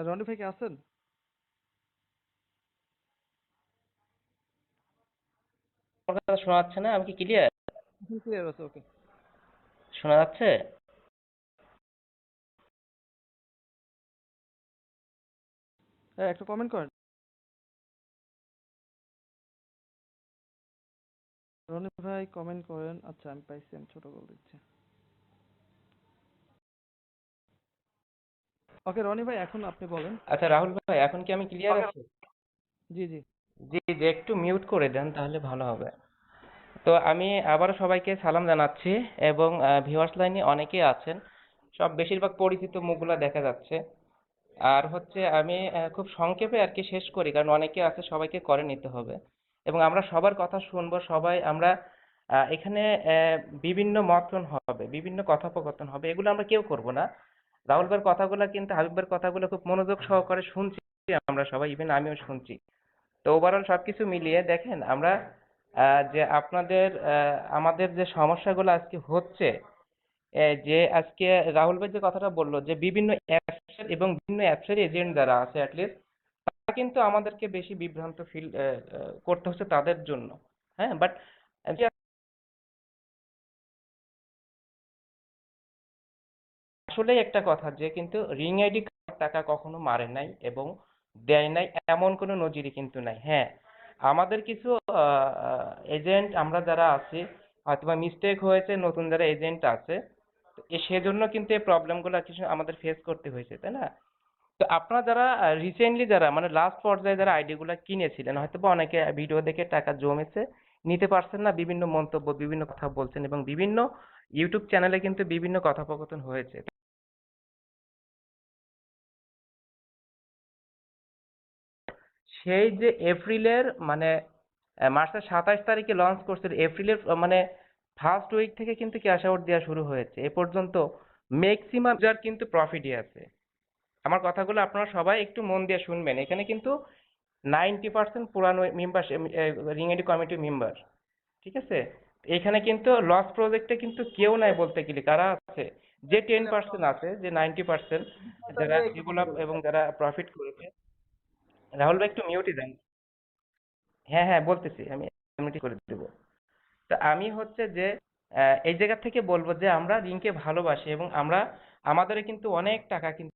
রনি ভাই কি আছেন? আমার কথা শোনা যাচ্ছে না? আমি কি ক্লিয়ার? ক্লিয়ার আছে, ওকে। শোনা যাচ্ছে? একটু কমেন্ট করেন। রনি ভাই কমেন্ট করেন। আচ্ছা, আমি পাইছি, আমি ছোট করে দিচ্ছি। ওকে রনি ভাই, এখন আপনি বলেন। আচ্ছা রাহুল ভাই, এখন কি আমি ক্লিয়ার আছি? জি জি। জি জি, একটু মিউট করে দেন তাহলে ভালো হবে। তো আমি আবারও সবাইকে সালাম জানাচ্ছি, এবং ভিউয়ার্স লাইনে অনেকেই আছেন, সব বেশিরভাগ পরিচিত মুখগুলা দেখা যাচ্ছে। আর হচ্ছে আমি খুব সংক্ষেপে আর কি শেষ করি, কারণ অনেকে আছে, সবাইকে করে নিতে হবে, এবং আমরা সবার কথা শুনবো। সবাই আমরা এখানে বিভিন্ন মতন হবে, বিভিন্ন কথোপকথন হবে, এগুলো আমরা কেউ করব না। রাহুল ভাইয়ের কথাগুলো কিন্তু, হাবিব ভাইয়ের কথাগুলো খুব মনোযোগ সহকারে শুনছি আমরা সবাই, ইভেন আমিও শুনছি। তো ওভারঅল সবকিছু মিলিয়ে দেখেন আমরা যে আপনাদের আমাদের যে সমস্যাগুলো আজকে হচ্ছে, যে আজকে রাহুল ভাই যে কথাটা বললো যে বিভিন্ন অ্যাপসের এবং বিভিন্ন অ্যাপসের এজেন্ট যারা আছে অ্যাটলিস্ট, তারা কিন্তু আমাদেরকে বেশি বিভ্রান্ত ফিল করতে হচ্ছে তাদের জন্য। হ্যাঁ, বাট আসলেই একটা কথা যে কিন্তু রিং আইডি টাকা কখনো মারে নাই এবং দেয় নাই, এমন কোনো নজিরই কিন্তু নাই। হ্যাঁ, আমাদের কিছু এজেন্ট আমরা যারা আছি, হয়তোবা মিস্টেক হয়েছে, নতুন যারা এজেন্ট আছে, তো সেজন্য কিন্তু এই প্রবলেমগুলো কিছু আমাদের ফেস করতে হয়েছে, তাই না? তো আপনারা যারা রিসেন্টলি যারা মানে লাস্ট পর্যায়ে যারা আইডি গুলা কিনেছিলেন, হয়তোবা অনেকে ভিডিও দেখে টাকা জমেছে, নিতে পারছেন না, বিভিন্ন মন্তব্য, বিভিন্ন কথা বলছেন, এবং বিভিন্ন ইউটিউব চ্যানেলে কিন্তু বিভিন্ন কথোপকথন হয়েছে। সেই যে এপ্রিলের মানে মার্চের 27 তারিখে লঞ্চ করছে, এপ্রিলের মানে ফার্স্ট উইক থেকে কিন্তু ক্যাশ আউট দেওয়া শুরু হয়েছে, এ পর্যন্ত ম্যাক্সিমাম যার কিন্তু প্রফিটই আছে। আমার কথাগুলো আপনারা সবাই একটু মন দিয়ে শুনবেন, এখানে কিন্তু 90% পুরানো member, ring ID committee member, ঠিক আছে? এখানে কিন্তু লস প্রজেক্টে কিন্তু কেউ নাই বলতে গেলে, কারা আছে? যে 10% আছে, যে 90% যারা ডেভেলপ এবং যারা প্রফিট করেছে। রাহুল ভাই একটু মিউটই দেন। হ্যাঁ হ্যাঁ বলতেছি, আমি মিউট করে দেবো। তা আমি হচ্ছে যে এই জায়গা থেকে বলবো যে আমরা রিংকে ভালোবাসি এবং আমরা আমাদের কিন্তু অনেক টাকা কিন্তু